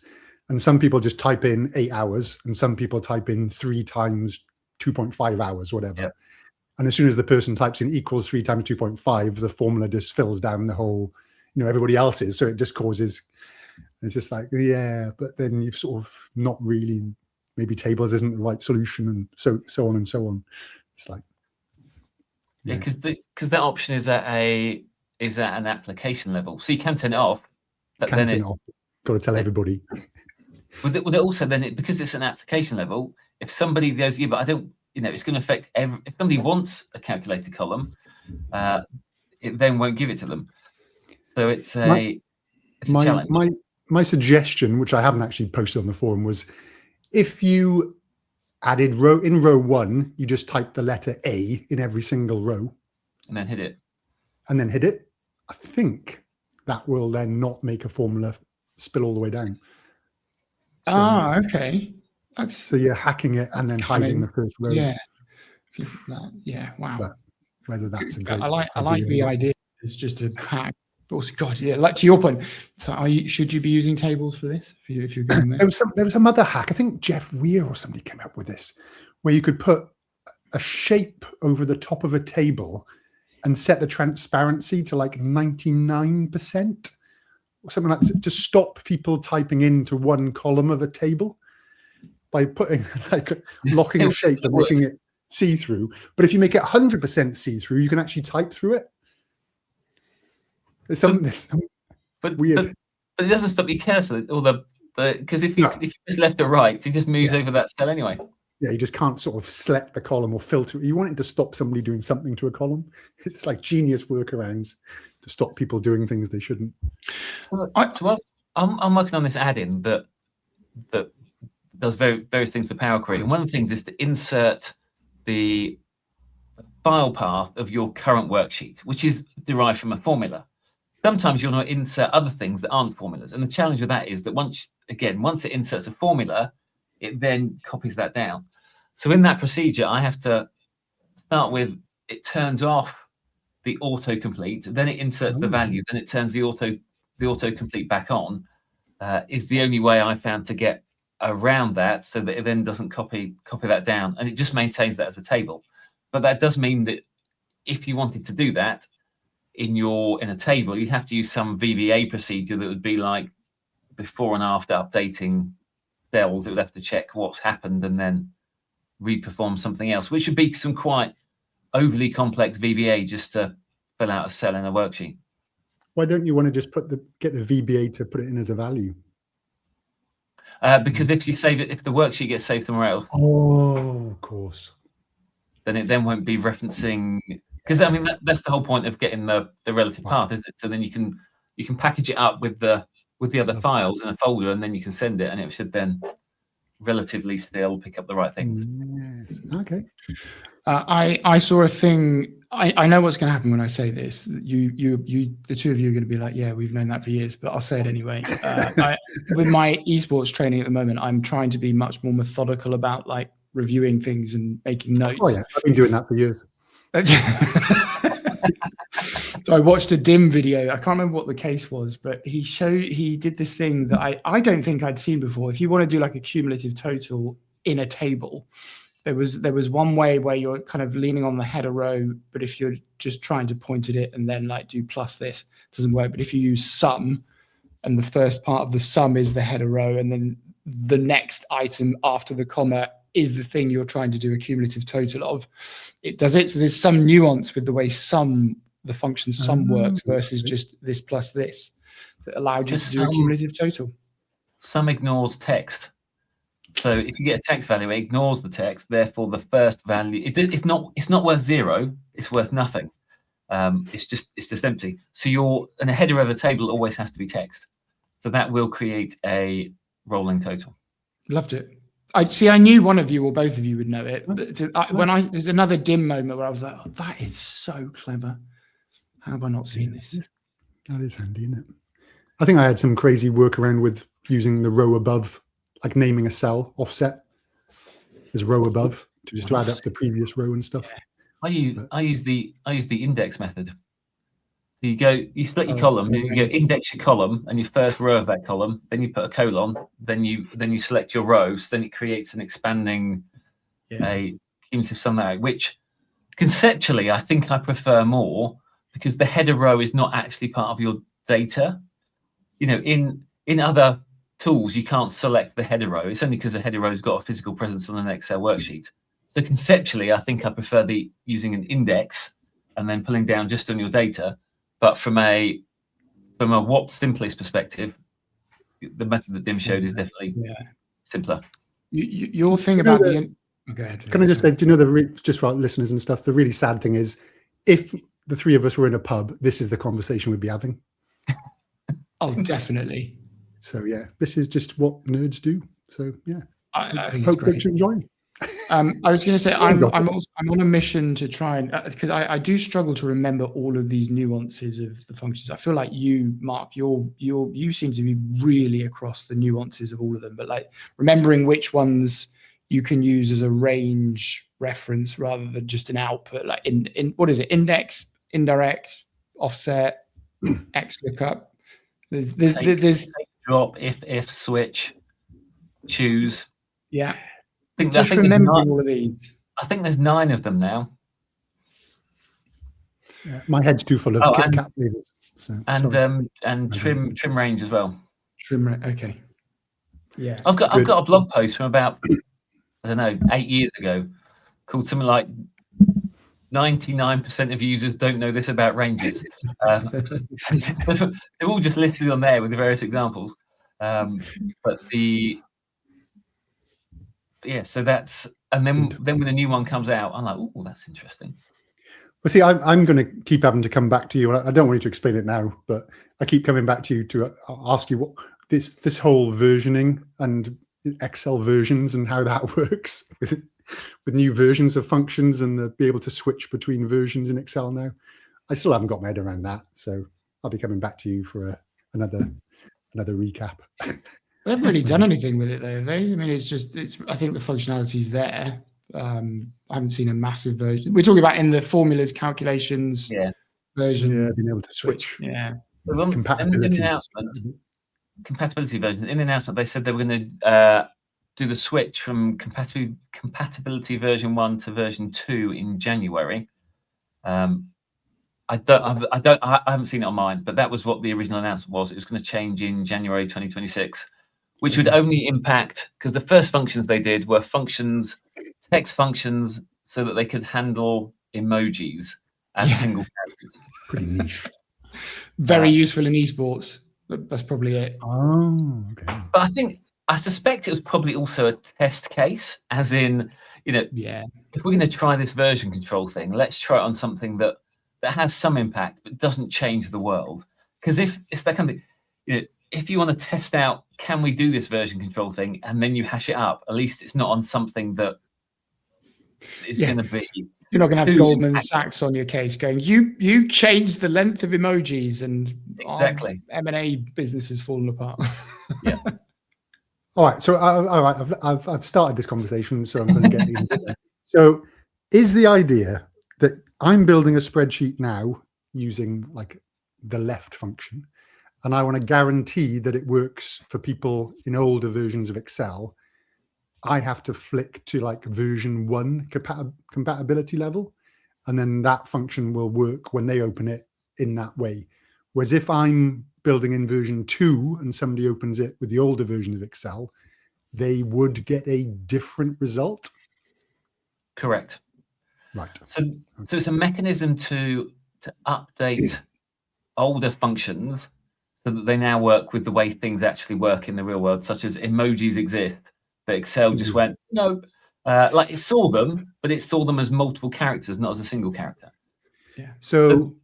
And some people just type in 8 hours and some people type in 3 times 2.5 hours, whatever. Yep. And as soon as the person types in equals 3 times 2.5, the formula just fills down the whole, everybody else's. So it just causes, it's just like, but then you've sort of not really, maybe tables isn't the right solution, and so on and so on. It's like, because that option is at an application level, so you can turn it off. But then it off. Got to tell everybody. Would it also then because it's an application level, if somebody goes, but I don't, it's going to affect if somebody wants a calculated column, it then won't give it to them. So it's a challenge. My suggestion, which I haven't actually posted on the forum, was if you added in row 1, you just type the letter A in every single row. And then hit it. I think that will then not make a formula spill all the way down. So, okay. So you're hacking it and then hiding the first row. Wow. But whether that's a great I like the idea. It's just a hack. Also, God, like to your point. So, should you be using tables for this? If you're going there, there was some other hack. I think Jeff Weir or somebody came up with this, where you could put a shape over the top of a table and set the transparency to like 99% or something like that, to stop people typing into one column of a table by putting locking a shape and making it see-through. But if you make it 100% see-through, you can actually type through it. There's some weird. But it doesn't stop your cursor or because if you just left or right, it just moves over that cell anyway. Yeah, you just can't sort of select the column or filter. You want it to stop somebody doing something to a column. It's like genius workarounds to stop people doing things they shouldn't. I'm working on this add-in that does various things for Power Query. And one of the things is to insert the file path of your current worksheet, which is derived from a formula. Sometimes you'll want to insert other things that aren't formulas. And the challenge with that is that once it inserts a formula, it then copies that down. So in that procedure, I have to start with, it turns off the autocomplete, then it inserts the value, then it turns the autocomplete back on, is the only way I found to get around that, so that it then doesn't copy that down, and it just maintains that as a table. But that does mean that if you wanted to do that in a table, you have to use some VBA procedure that would be like before and after updating cells. It would have to check what's happened and then reperform something else, which would be some quite overly complex VBA just to fill out a cell in a worksheet. Why don't you want to just get the VBA to put it in as a value? Because if you save it, if the worksheet gets saved somewhere else, of course, then it then won't be referencing. Because I mean that's the whole point of getting the relative path, isn't it? So then you can package it up with the other files in a folder, and then you can send it, and it should then relatively still pick up the right things. Yes. Okay. I saw a thing. I know what's going to happen when I say this. You, the two of you are going to be like, yeah, we've known that for years, but I'll say it anyway. With my esports training at the moment, I'm trying to be much more methodical about like reviewing things and making notes. Oh yeah, I've been doing that for years. So I watched a dim video. I can't remember what the case was, but he did this thing that I don't think I'd seen before. If you want to do like a cumulative total in a table, there was one way where you're kind of leaning on the header row, but if you're just trying to point at it and then like do plus this, it doesn't work. But if you use sum, and the first part of the sum is the header row, and then the next item after the comma is the thing you're trying to do a cumulative total of, it does it. So there's some nuance with the way the function sum works versus just this plus this that allowed you to do a cumulative total. Sum ignores text. So if you get a text value, it ignores the text. Therefore, the first value, it's not worth 0. It's worth nothing. It's just empty. So and a header of a table always has to be text. So that will create a rolling total. Loved it. I knew one of you or both of you would know it. But there's another dim moment where I was like, oh, that is so clever. How have I not seen this? That is handy, isn't it? I think I had some crazy workaround with using the row above, like naming a cell offset as row above to add up the previous row and stuff. Yeah. I use the index method. So you select your column, then you go index your column and your first row of that column, then you put a colon, then you select your rows, then it creates an expanding a cumulative sum out, which conceptually I think I prefer more, because the header row is not actually part of your data. In other tools you can't select the header row. It's only because the header row's got a physical presence on an Excel worksheet. So conceptually I think I prefer using an index and then pulling down just on your data. But from a what simplest perspective, the method that Dim showed is definitely simpler. Your thing about go ahead. Can I just say, do you know, just for our listeners and stuff, the really sad thing is, if the three of us were in a pub, this is the conversation we'd be having. Oh, definitely. So yeah, this is just what nerds do. So yeah, I think hope it's great. you're enjoying. I was going to say I'm on a mission to try and, because I do struggle to remember all of these nuances of the functions. I feel like you, Mark, you seem to be really across the nuances of all of them, but like remembering which ones you can use as a range reference rather than just an output, like in what is it, index, indirect, offset, X lookup. There's drop, if, switch, choose. Yeah. I think just remembering all of these. I think there's 9 of them now. Yeah, my head's too full of KitKat flavors. So, and trim range as well. Trim range, okay. Yeah. I've got a blog post from about, I don't know, 8 years ago called something like 99% of users don't know this about ranges. They're all just listed on there with the various examples. So that's, and then when the new one comes out, I'm like, oh, that's interesting. Well, see, I'm going to keep having to come back to you. I don't want you to explain it now, but I keep coming back to you to ask you what this whole versioning and Excel versions and how that works with new versions of functions and be able to switch between versions in Excel now. I still haven't got my head around that, so I'll be coming back to you for another recap. They haven't really done anything with it, though, have they? I mean, I think the functionality's there. I haven't seen a massive version. We're talking about in the formulas calculations version. Yeah, being able to switch. Yeah. Compatibility. In the announcement, compatibility version. In the announcement, they said they were going to do the switch from compatibility version 1 to version 2 in January. I haven't seen it on mine, but that was what the original announcement was. It was going to change in January 2026. Which would only impact, because the first functions they did were text functions, so that they could handle emojis as single characters. Pretty niche. Very useful in esports. That's probably it. Oh, okay. But I suspect it was probably also a test case, as in, if we're going to try this version control thing, let's try it on something that has some impact but doesn't change the world. Because if it's that kind of, if you want to test out, can we do this version control thing, and then you hash it up, at least it's not on something that is going to be. You're not going to have Goldman Sachs on your case going, you changed the length of emojis and exactly M&A business has fallen apart. Yeah. All right. So I've started this conversation, so I'm going to get into it. So is the idea that I'm building a spreadsheet now using like the left function, and I want to guarantee that it works for people in older versions of Excel, I have to flick to like version 1 compatibility level, and then that function will work when they open it in that way. Whereas if I'm building in version 2 and somebody opens it with the older version of Excel, they would get a different result. Correct. Right. So it's a mechanism to update older functions so that they now work with the way things actually work in the real world, such as emojis exist, but Excel just went, no, like it saw them, but it saw them as multiple characters, not as a single character. Yeah. So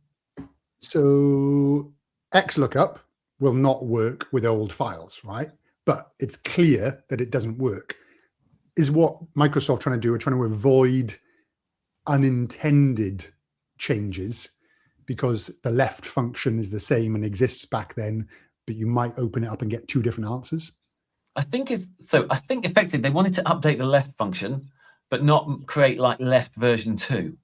XLOOKUP will not work with old files, right? But it's clear that it doesn't work. Is what Microsoft trying to do, are trying to avoid unintended changes, because the left function is the same and exists back then, but you might open it up and get 2 different answers. I think effectively they wanted to update the left function, but not create like left version 2,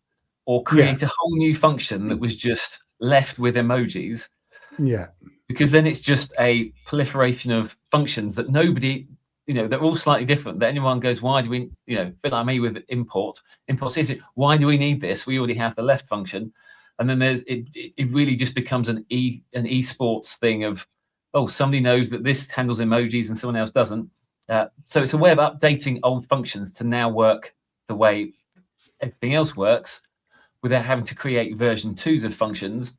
or create a whole new function that was just left with emojis. Yeah. Because then it's just a proliferation of functions that nobody, they're all slightly different. That anyone goes, why do we, a bit like me with import CSV, why do we need this? We already have the left function. And then it really just becomes an esports thing of, oh, somebody knows that this handles emojis and someone else doesn't. So it's a way of updating old functions to now work the way everything else works, without having to create version 2s of functions.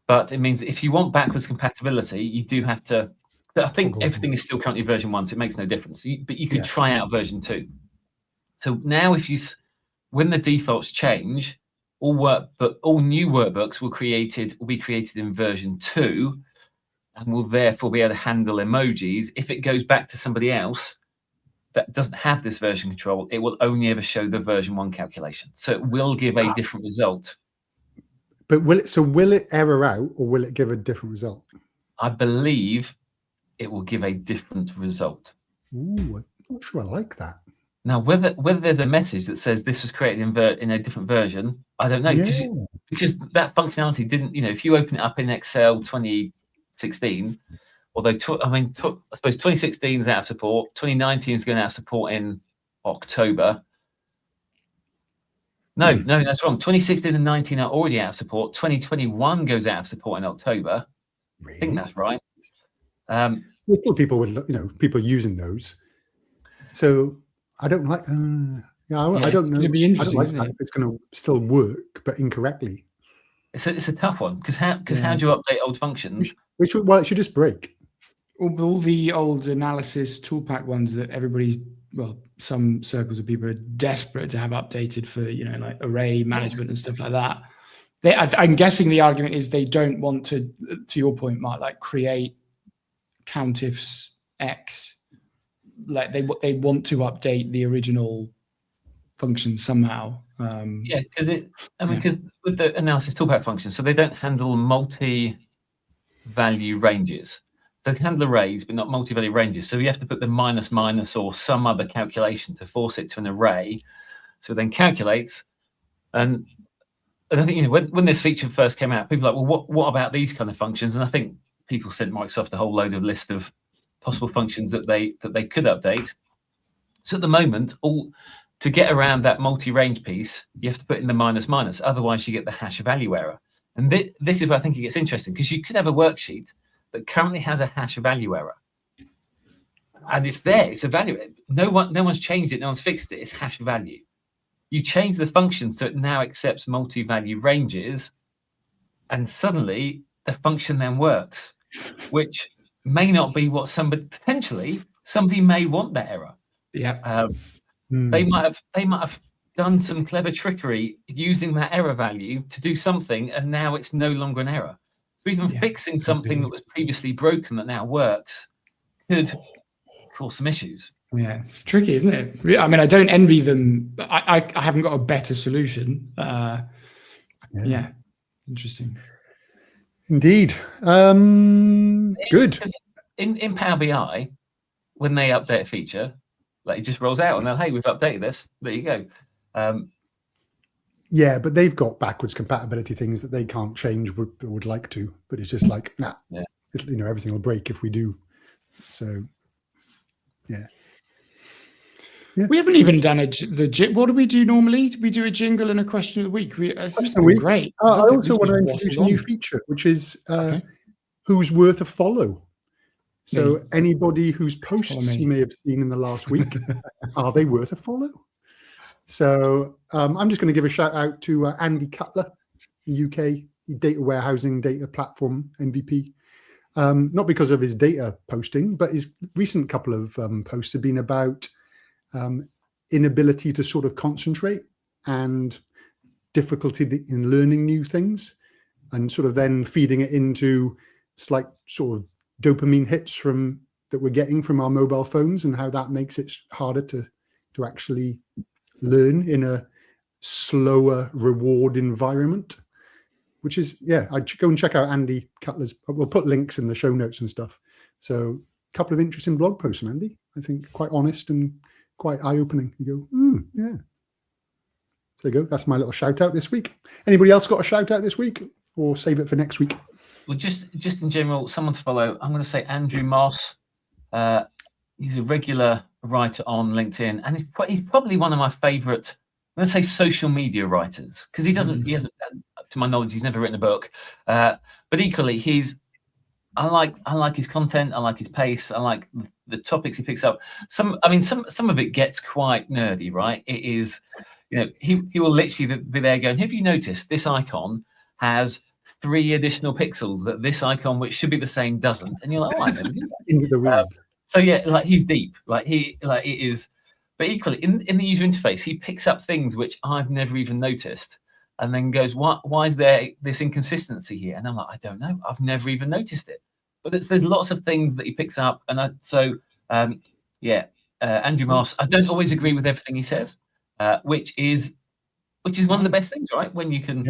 But it means that if you want backwards compatibility, you do have to. I think everything is still currently version 1, so it makes no difference. But you could try out version 2. So now, when the defaults change, all new workbooks will be created in version 2, and will therefore be able to handle emojis. If it goes back to somebody else that doesn't have this version control, it will only ever show the version 1 calculation. So it will give a different result. But will it error out, or will it give a different result? I believe it will give a different result. Ooh, I'm not sure I like that. Now, whether there's a message that says this was created in a different version, I don't know, because that functionality didn't. If you open it up in Excel 2016, although I suppose 2016 is out of support, 2019 is going out of support in October. No, that's wrong. 2016 and 19 are already out of support. 2021 goes out of support in October. Really? I think that's right. There's still people with people using those. So I don't like. I don't know. It's going to be interesting. I don't like if it's going to still work, but incorrectly. It's a tough one, because how do you update old functions? It should just break. All the old analysis toolpack ones that some circles of people are desperate to have updated for, like array management and stuff like that. I'm guessing the argument is they don't want to your point, Mark, like create countifs X. Like they want to update the original function somehow. Because with the analysis toolpack function, so they don't handle multi-value ranges. They can handle arrays, but not multi-value ranges. So you have to put the minus or some other calculation to force it to an array. So it then calculates. And I think when this feature first came out, people were like, well, what about these kind of functions? And I think people sent Microsoft a whole load of list of possible functions that they could update. So at the moment, to get around that multi-range piece, you have to put in the minus. Otherwise, you get the hash value error. And this is where I think it gets interesting, because you could have a worksheet that currently has a hash value error, and it's there. It's a value. No one's changed it. No one's fixed it. It's hash value. You change the function so it now accepts multi-value ranges, and suddenly the function then works, which may not be what somebody may want that error. Yeah. They might have done some clever trickery using that error value to do something, and now it's no longer an error. So even fixing something that was previously broken that now works could cause some issues. Yeah, it's tricky, isn't it? I mean, I don't envy them. I haven't got a better solution. Interesting. Indeed. Good. In Power BI, when they update a feature, like it just rolls out and they're, hey, we've updated this. There you go. Yeah, but they've got backwards compatibility things that they can't change, would like to, but it's just like, nah, Yeah. Everything will break if we do. So, yeah. We haven't even done what do we do normally? We do a jingle and a question of the week. This has been great. I also want to introduce a new feature, which is who's worth a follow. So anybody whose posts you may have seen in the last week, are they worth a follow? So I'm just going to give a shout out to Andy Cutler, the UK data warehousing data platform MVP. Not because of his data posting, but his recent couple of posts have been about inability to sort of concentrate and difficulty in learning new things, and sort of then feeding it into slight sort of dopamine hits that we're getting from our mobile phones, and how that makes it harder to actually learn in a slower reward environment. Which is, I'd go and check out Andy Cutler's. We'll put links in the show notes and stuff. So a couple of interesting blog posts from Andy. I think quite honest and quite eye-opening. You go, yeah. So there you go. That's my little shout out this week. Anybody else got a shout out this week, or save it for next week? Well, just in general, someone to follow. I'm going to say Andrew Moss. He's a regular writer on LinkedIn, and he's probably one of my favourite, I'm going to say, social media writers, because he hasn't, to my knowledge, he's never written a book. But equally, I like his content. I like his pace. I like the topics he picks up. Some of it gets quite nerdy, right? It is, he will literally be there going, have you noticed this icon has 3 additional pixels that this icon, which should be the same, doesn't? And you're like, oh, I never knew that. Into the weeds. So yeah, like he's deep. It is. But equally, in the user interface, he picks up things which I've never even noticed, and then goes, why is there this inconsistency here? And I'm like, I don't know. I've never even noticed it. But there's lots of things that he picks up. And Andrew Moss, I don't always agree with everything he says, which is one of the best things, right? When you can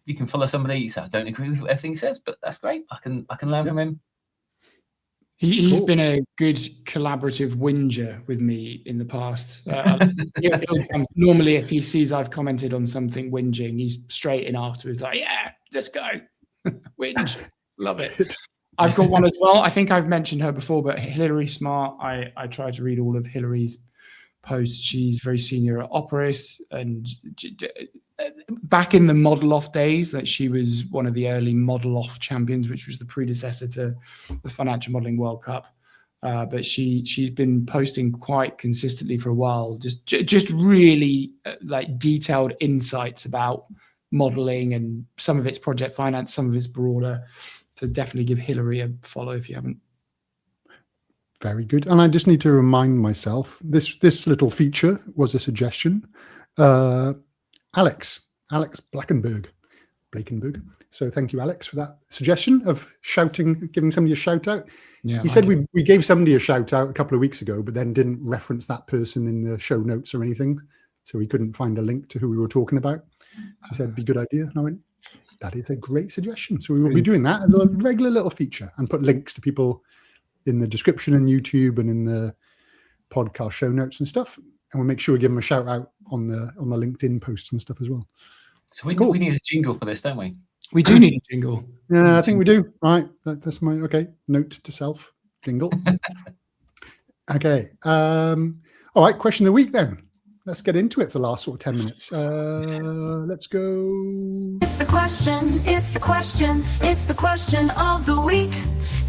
you can follow somebody, you say, I don't agree with everything he says, but that's great. I can learn from him. He's been a good collaborative whinger with me in the past. Normally, if he sees I've commented on something whinging, he's straight in afterwards, like, yeah, let's go. Whinge. Love it. I've got one as well. I think I've mentioned her before, but Hilary Smart, I try to read all of Hilary's posts. She's very senior at Operis, and back in the model off days, that she was one of the early model off champions, which was the predecessor to the Financial Modeling World Cup. But she's been posting quite consistently for a while, just really like detailed insights about modeling, and some of it's project finance, some of it's broader. So definitely give Hilary a follow if you haven't. Very good. And I just need to remind myself, this little feature was a suggestion. Alex Blakenberg. So thank you, Alex, for that suggestion of giving somebody a shout out. Yeah, he said we gave somebody a shout out a couple of weeks ago, but then didn't reference that person in the show notes or anything. So we couldn't find a link to who we were talking about. So he said, it'd be a good idea. And I went, that is a great suggestion. So we will be doing that as a regular little feature, and put links to people in the description on YouTube and in the podcast show notes and stuff. And we'll make sure we give them a shout out on the LinkedIn posts and stuff as well. So we need a jingle for this, don't we? We do need a jingle. Yeah, I think we do. Right. That's my note to self, jingle. Okay. All right. Question of the week then. Let's get into it for the last sort of 10 minutes. Let's go. It's the question. It's the question. It's the question of the week.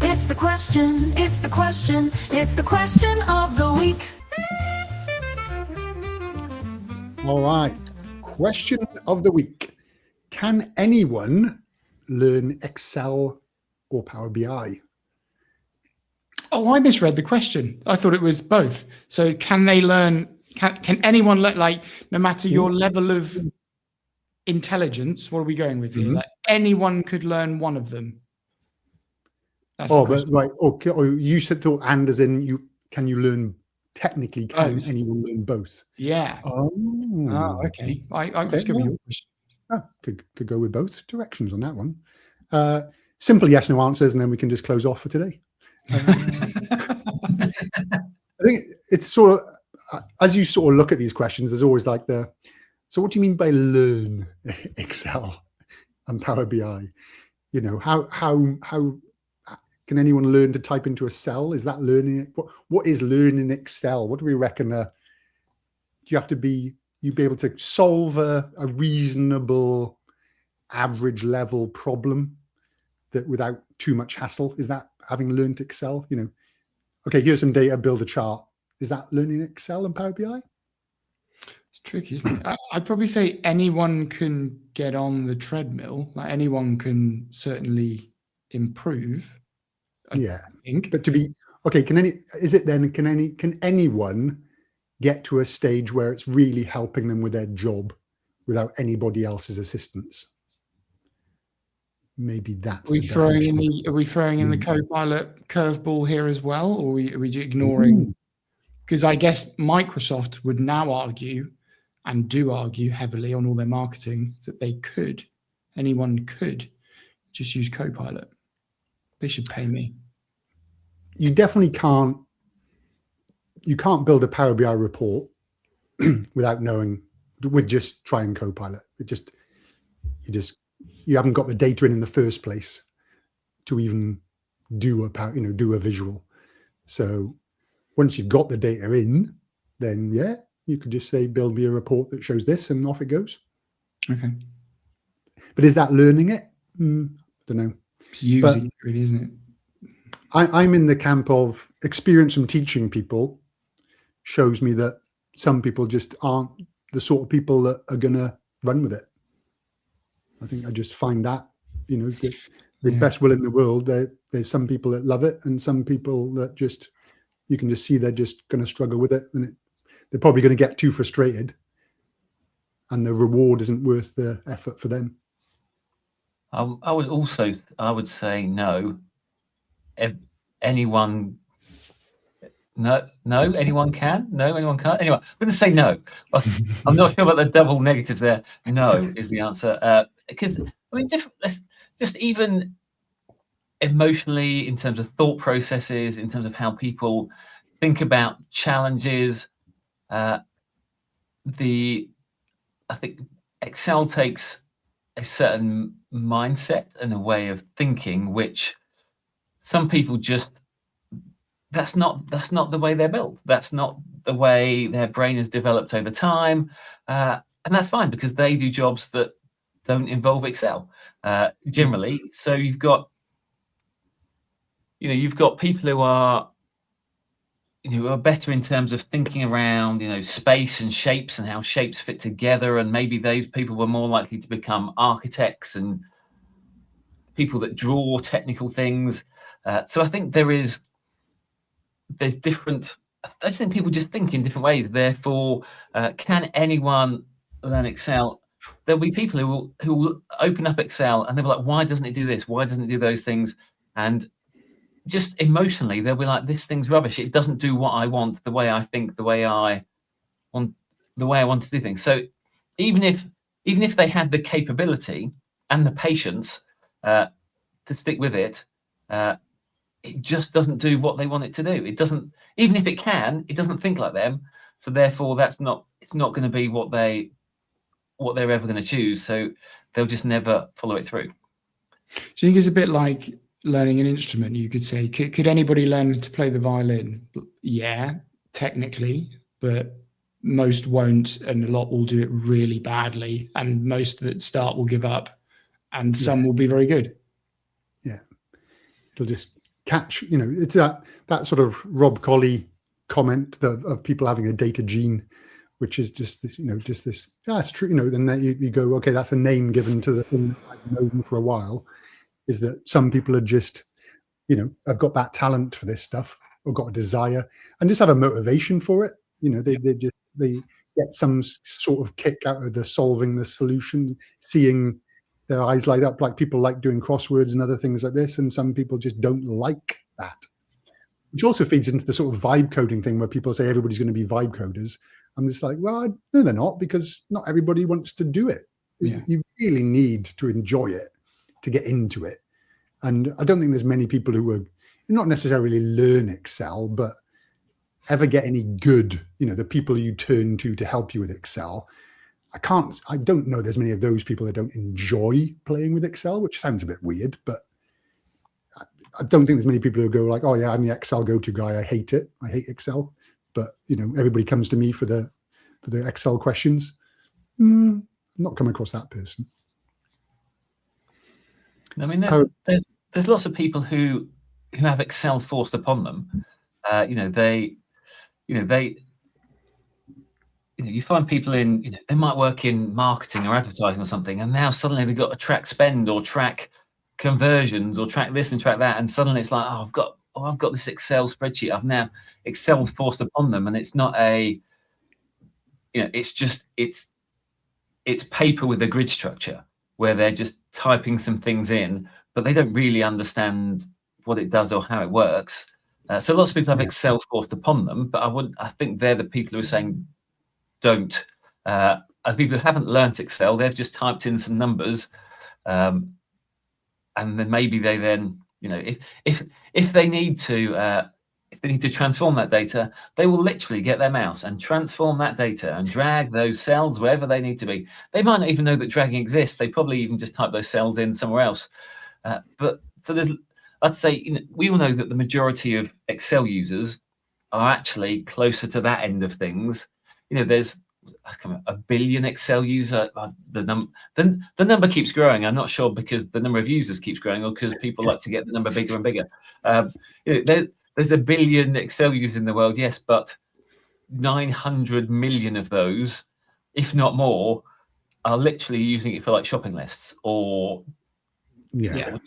It's the question. It's the question. It's the question of the week. All right. Question of the week. Can anyone learn Excel or Power BI? Oh, I misread the question. I thought it was both. So can they learn, can anyone learn, like, no matter your level of intelligence, what are we going with here? Like, anyone could learn one of them. That's but right. Okay. Or you said thought, and as in can you learn technically, can anyone learn both? Yeah. Oh, okay. I'll just give you your question. Could go with both directions on that one. Simple yes, no answers, and then we can just close off for today. I think it's sort of, as you sort of look at these questions, there's always like the So what do you mean by learn Excel and Power BI? You know, how can anyone learn to type into a cell? Is that learning? What is learning Excel? What do we reckon? Do you have to be able to solve a reasonable average level problem that without too much hassle? Is that having learned Excel? You know, okay, here's some data, build a chart. Is that learning Excel and Power BI? It's tricky, isn't it? I'd probably say anyone can get on the treadmill. Like anyone can certainly improve. I think. But to be okay, can anyone get to a stage where it's really helping them with their job without anybody else's assistance? Maybe that's. Are we throwing in the Copilot curveball here as well, or are we ignoring? Because I guess Microsoft would now argue, and do argue heavily on all their marketing, that anyone could just use Copilot. They should pay me. You definitely can't. You can't build a Power BI report without knowing, with just trying Copilot. You haven't got the data in the first place to even do a visual. So once you've got the data in, then you could just say, build me a report that shows this, and off it goes. Okay. But is that learning it? I don't know. It's using it, really, isn't it? I'm in the camp of experience from teaching people shows me that some people just aren't the sort of people that are going to run with it. I think I just find that, the best will in the world, there's some people that love it and some people that you can just see they're just going to struggle with it, and they're probably going to get too frustrated and the reward isn't worth the effort for them. I would say no. Anyone can? No, anyone can't? Anyway, I'm going to say no. I'm not sure about the double negatives there. No is the answer. Because, just even emotionally, in terms of thought processes, in terms of how people think about challenges, I think Excel takes a certain mindset and a way of thinking, which some people that's not the way they're built. That's not the way their brain has developed over time. And that's fine, because they do jobs that don't involve Excel generally. So you've got people who are better in terms of thinking around, space and shapes and how shapes fit together. And maybe those people were more likely to become architects and people that draw technical things. So I think there's different. I just think people just think in different ways. Therefore, can anyone learn Excel? There'll be people who will open up Excel and they'll be like, why doesn't it do this? Why doesn't it do those things? And just emotionally, they'll be like, this thing's rubbish. It doesn't do what I want, the way I think, the way I want to do things. So even if they had the capability and the patience to stick with it, it just doesn't do what they want it to do. It doesn't, even if it can, it doesn't think like them. So therefore, it's not going to be what they're ever going to choose. So they'll just never follow it through. Do you think it's a bit like learning an instrument? You could say, could anybody learn to play the violin? Yeah, technically, but most won't, and a lot will do it really badly, and most that start will give up, and some will be very good. Yeah, it'll just catch. It's that sort of Rob Colley comment of people having a data gene, which is just this, it's true. Then you go, okay, that's a name given to the thing I've known for a while. Is that some people are just, have got that talent for this stuff, or got a desire, and just have a motivation for it. They get some sort of kick out of solving the solution, seeing their eyes light up, like people like doing crosswords and other things like this, and some people just don't like that. Which also feeds into the sort of vibe coding thing where people say everybody's going to be vibe coders. I'm just like, well, no, they're not, because not everybody wants to do it. Yeah. You really need to enjoy it to get into it. And I don't think there's many people who are not necessarily learn Excel, but ever get any good, the people you turn to help you with Excel. I don't know there's many of those people that don't enjoy playing with Excel, which sounds a bit weird, but I don't think there's many people who go like, oh yeah, I'm the Excel go-to guy. I hate it. I hate Excel. But everybody comes to me for the Excel questions. Not come across that person. I mean, there's lots of people who have Excel forced upon them. You find people in, they might work in marketing or advertising or something, and now suddenly they've got to track spend or track conversions or track this and track that, and suddenly it's like, I've got this Excel spreadsheet. I've now Excel forced upon them, and it's not it's paper with a grid structure where they're just typing some things in, but they don't really understand what it does or how it works. So lots of people have Excel forced upon them, but I think they're the people who are saying don't. People who haven't learnt Excel, they've just typed in some numbers, and then maybe they then, if they need to transform that data, they will literally get their mouse and transform that data and drag those cells wherever they need to be. They might not even know that dragging exists. They probably even just type those cells in somewhere else. I'd say, we all know that the majority of Excel users are actually closer to that end of things. There's a billion Excel users. The number keeps growing. I'm not sure because the number of users keeps growing or because people like to get the number bigger and bigger. There's a billion Excel users in the world, yes, but 900 million of those, if not more, are literally using it for like shopping lists or doing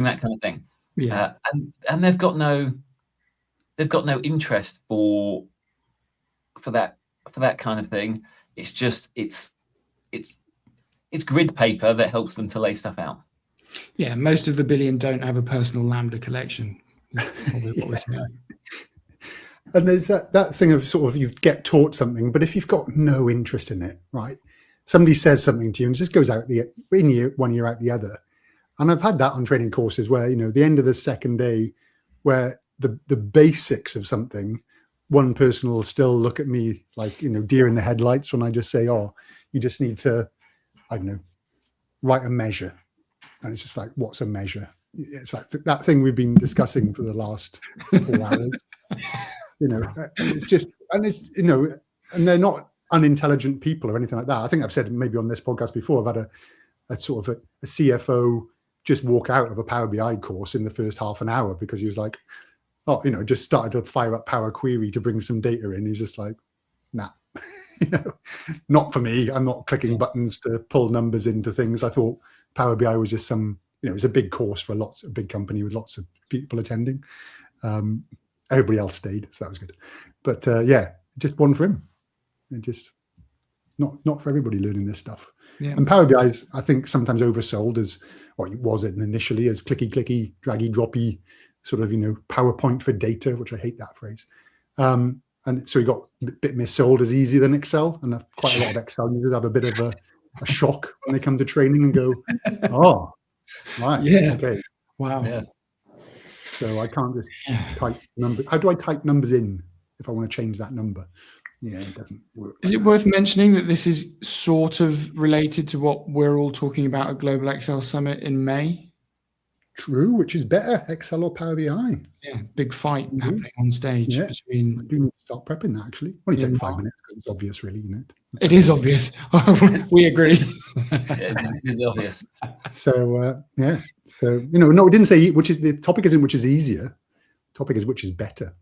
that kind of thing. And they've got no interest for that kind of thing. It's just it's grid paper that helps them to lay stuff out. Yeah, most of the billion don't have a personal Lambda collection. And there's that thing of sort of you get taught something, but if you've got no interest in it, right? Somebody says something to you and it just goes out one year out the other. And I've had that on training courses where, the end of the second day where the basics of something, one person will still look at me like, deer in the headlights when I just say, oh, you just need to, I don't know, write a measure. And it's just like, what's a measure? It's like that thing we've been discussing for the last 4 hours, and it's just, and it's, and they're not unintelligent people or anything like that. I think I've said maybe on this podcast before, I've had a sort of a CFO just walk out of a Power BI course in the first half an hour because he was like, just started to fire up Power Query to bring some data in. He's just like, nah, not for me. I'm not clicking buttons to pull numbers into things. I thought Power BI was just some, it was a big course for a big company with lots of people attending. Everybody else stayed, so that was good. But just one for him. And just not for everybody learning this stuff. Yeah. And Power BI is, I think, sometimes oversold as, or it was initially as clicky, draggy, droppy, sort of, PowerPoint for data, which I hate that phrase. And so he got a bit missold as easier than Excel. And quite a lot of Excel users have a bit of a shock when they come to training and go, oh, right, okay. Wow. Yeah. So I can't just type numbers. How do I type numbers in if I want to change that number? Yeah, it doesn't work. Is it worth mentioning that this is sort of related to what we're all talking about at Global Excel Summit in May? True, which is better, Excel or Power BI? Yeah, big fight happening on stage between. I do need to start prepping that actually. Only take 5 minutes because it's obvious, really, isn't it? It is obvious. We agree. It is obvious. So So no, we didn't say which is the topic. Isn't which is easier. The topic is which is better.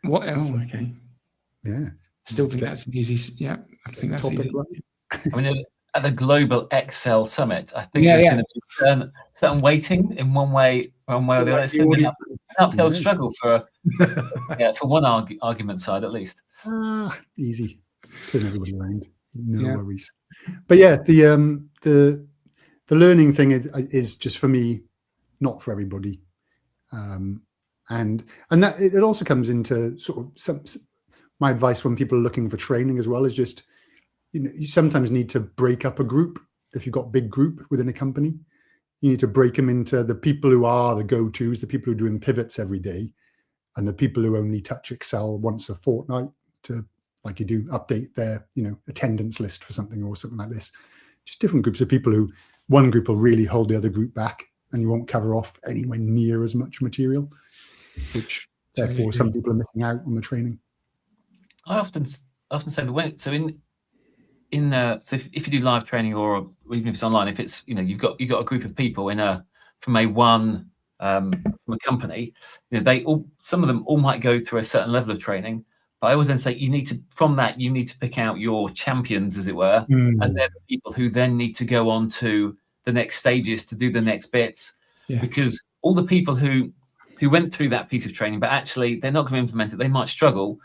What else? Oh, okay. Yeah. Still think that's an easy. Yeah, I think that's easy. I mean, at the Global Excel Summit, I think there's going to be certain weighting in one way or the other. It's going to be an uphill struggle for one argument side at least. Easy. Turn everybody around. No worries. But yeah, the learning thing is just for me, not for everybody. And that it also comes into sort of my advice when people are looking for training as well is just, you sometimes need to break up a group. If you've got a big group within a company, you need to break them into the people who are the go-tos, the people who are doing pivots every day, and the people who only touch Excel once a fortnight to like you do update their, attendance list for something or something like this. Just different groups of people who one group will really hold the other group back, and you won't cover off anywhere near as much material, which therefore some people are missing out on the training. I often say the way, so so if you do live training, or even if it's online, if it's you've got a group of people from a company, some of them all might go through a certain level of training. But I always then say you need to pick out your champions, as it were, and they're the people who then need to go on to the next stages to do the next bits, because all the people who went through that piece of training, but actually they're not going to implement it, they might struggle.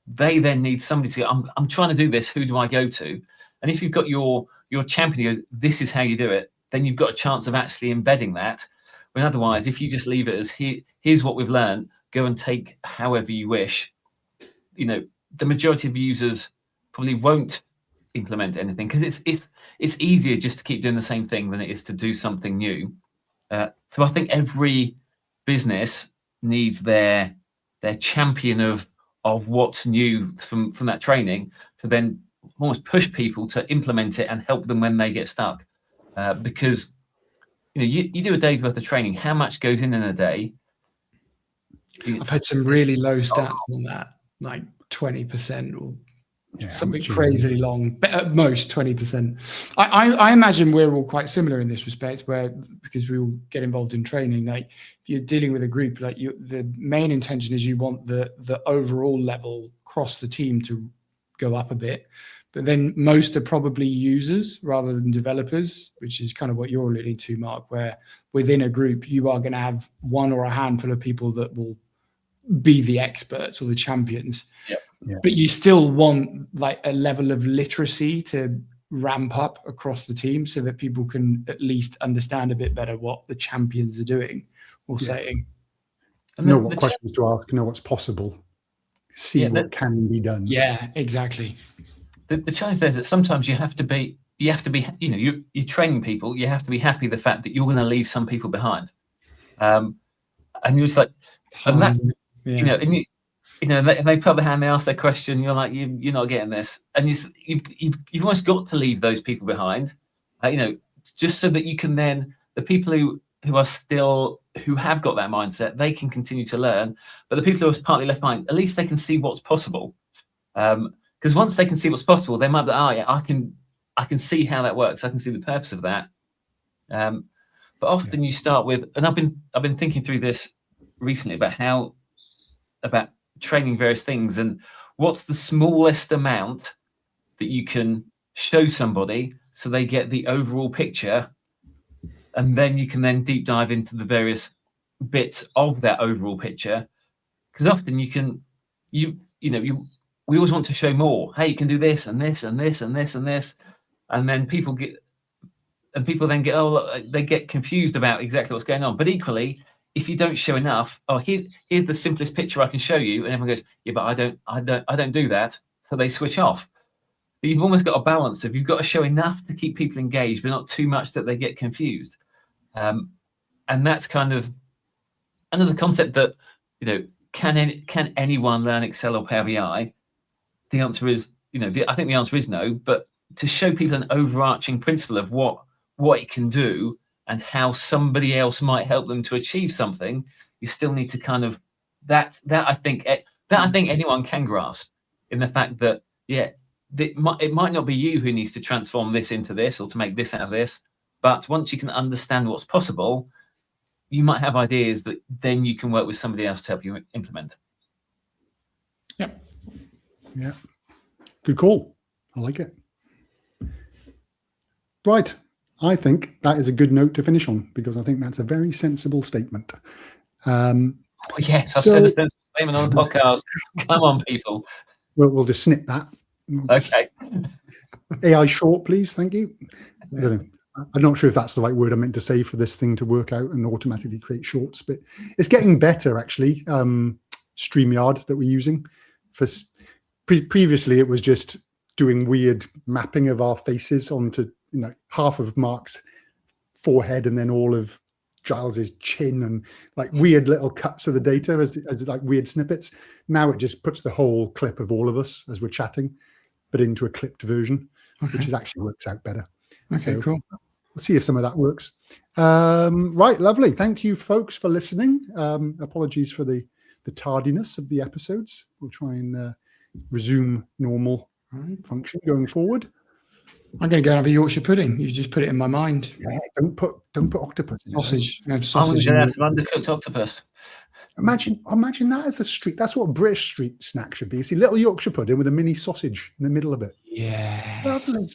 They then need somebody to go, I'm trying to do this, who do I go to? And if you've got your champion who goes, this is how you do it, then you've got a chance of actually embedding that. When otherwise, if you just leave it as here's what we've learned, go and take however you wish, the majority of users probably won't implement anything, because it's easier just to keep doing the same thing than it is to do something new. So I think every business needs their champion of what's new from that training, to then almost push people to implement it and help them when they get stuck. Because you do a day's worth of training. How much goes in a day? I've had some really low stats on that, like 20% or something crazily long, but at most 20%. I imagine we're all quite similar in this respect, because we all get involved in training. Like, if you're dealing with a group, like the main intention is you want the overall level across the team to go up a bit, but then most are probably users rather than developers, which is kind of what you're alluding to, Mark, where within a group you are going to have one or a handful of people that will be the experts or the champions. But you still want like a level of literacy to ramp up across the team, so that people can at least understand a bit better what the champions are doing or saying. Know what questions to ask, know what's possible, see what can be done. Yeah, exactly. The challenge there is that sometimes you have to be, you're training people, you have to be happy the fact that you're going to leave some people behind. And you're just like, and that's, they put their hand, they ask their question, you're like, you're not getting this. And you've almost got to leave those people behind, just so that you can then, the people who have got that mindset, they can continue to learn. But the people who are partly left behind, at least they can see what's possible. Because once they can see what's possible, they might be, I can see how that works. I can see the purpose of that. But often you start with, and I've been thinking through this recently about training various things, and what's the smallest amount that you can show somebody so they get the overall picture, and then you can then deep dive into the various bits of that overall picture. Because often we always want to show more. Hey, you can do this and this and this and this and this, and then people then get they get confused about exactly what's going on. But equally, if you don't show enough, here's the simplest picture I can show you, and everyone goes, yeah, but I don't do that, so they switch off. But you've almost got a balance of, you've got to show enough to keep people engaged, but not too much that they get confused. And that's kind of another concept that, can anyone learn Excel or Power BI? The answer is, I think the answer is no. But to show people an overarching principle of what it can do, and how somebody else might help them to achieve something, you still need to kind of that I think anyone can grasp, in the fact that it might not be you who needs to transform this into this or to make this out of this, but once you can understand what's possible, you might have ideas that then you can work with somebody else to help you implement. Yeah, good call. I like it. Right. I think that is a good note to finish on, because I think that's a very sensible statement. Yes, I've said a sensible statement on the podcast. Come on, people. We'll just snip that. Okay. AI short, please. Thank you. I'm not sure if that's the right word I meant to say for this thing to work out and automatically create shorts, but it's getting better, actually. StreamYard that we're using. Previously, it was just doing weird mapping of our faces onto half of Mark's forehead and then all of Giles's chin and like weird little cuts of the data as like weird snippets. Now it just puts the whole clip of all of us as we're chatting, but into a clipped version, which is actually works out better. Okay, cool. We'll see if some of that works. Right, lovely. Thank you, folks, for listening. Apologies for the tardiness of the episodes. We'll try and resume normal function going forward. I'm going to go and have a Yorkshire pudding. You just put it in my mind. Yeah, don't put octopus in Sausage. I'm Sausage. going to have some undercooked octopus. Imagine that as a street. That's what a British street snack should be. You see, little Yorkshire pudding with a mini sausage in the middle of it. Yeah. Lovely.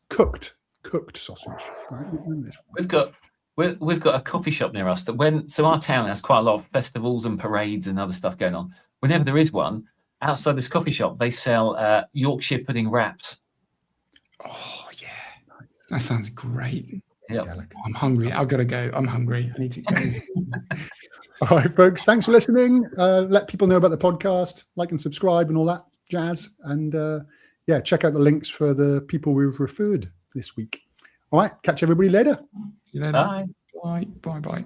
Cooked sausage. Right? We've got a coffee shop near us so our town has quite a lot of festivals and parades and other stuff going on. Whenever there is one, outside this coffee shop, they sell Yorkshire pudding wraps. Oh yeah, that sounds great. Yeah, I'm hungry. I've got to go. I'm hungry. I need to go. All right, folks. Thanks for listening. Let people know about the podcast, like and subscribe, and all that jazz. And yeah, check out the links for the people we've referred this week. All right, catch everybody later. See you later. Bye. Bye. Bye. Bye.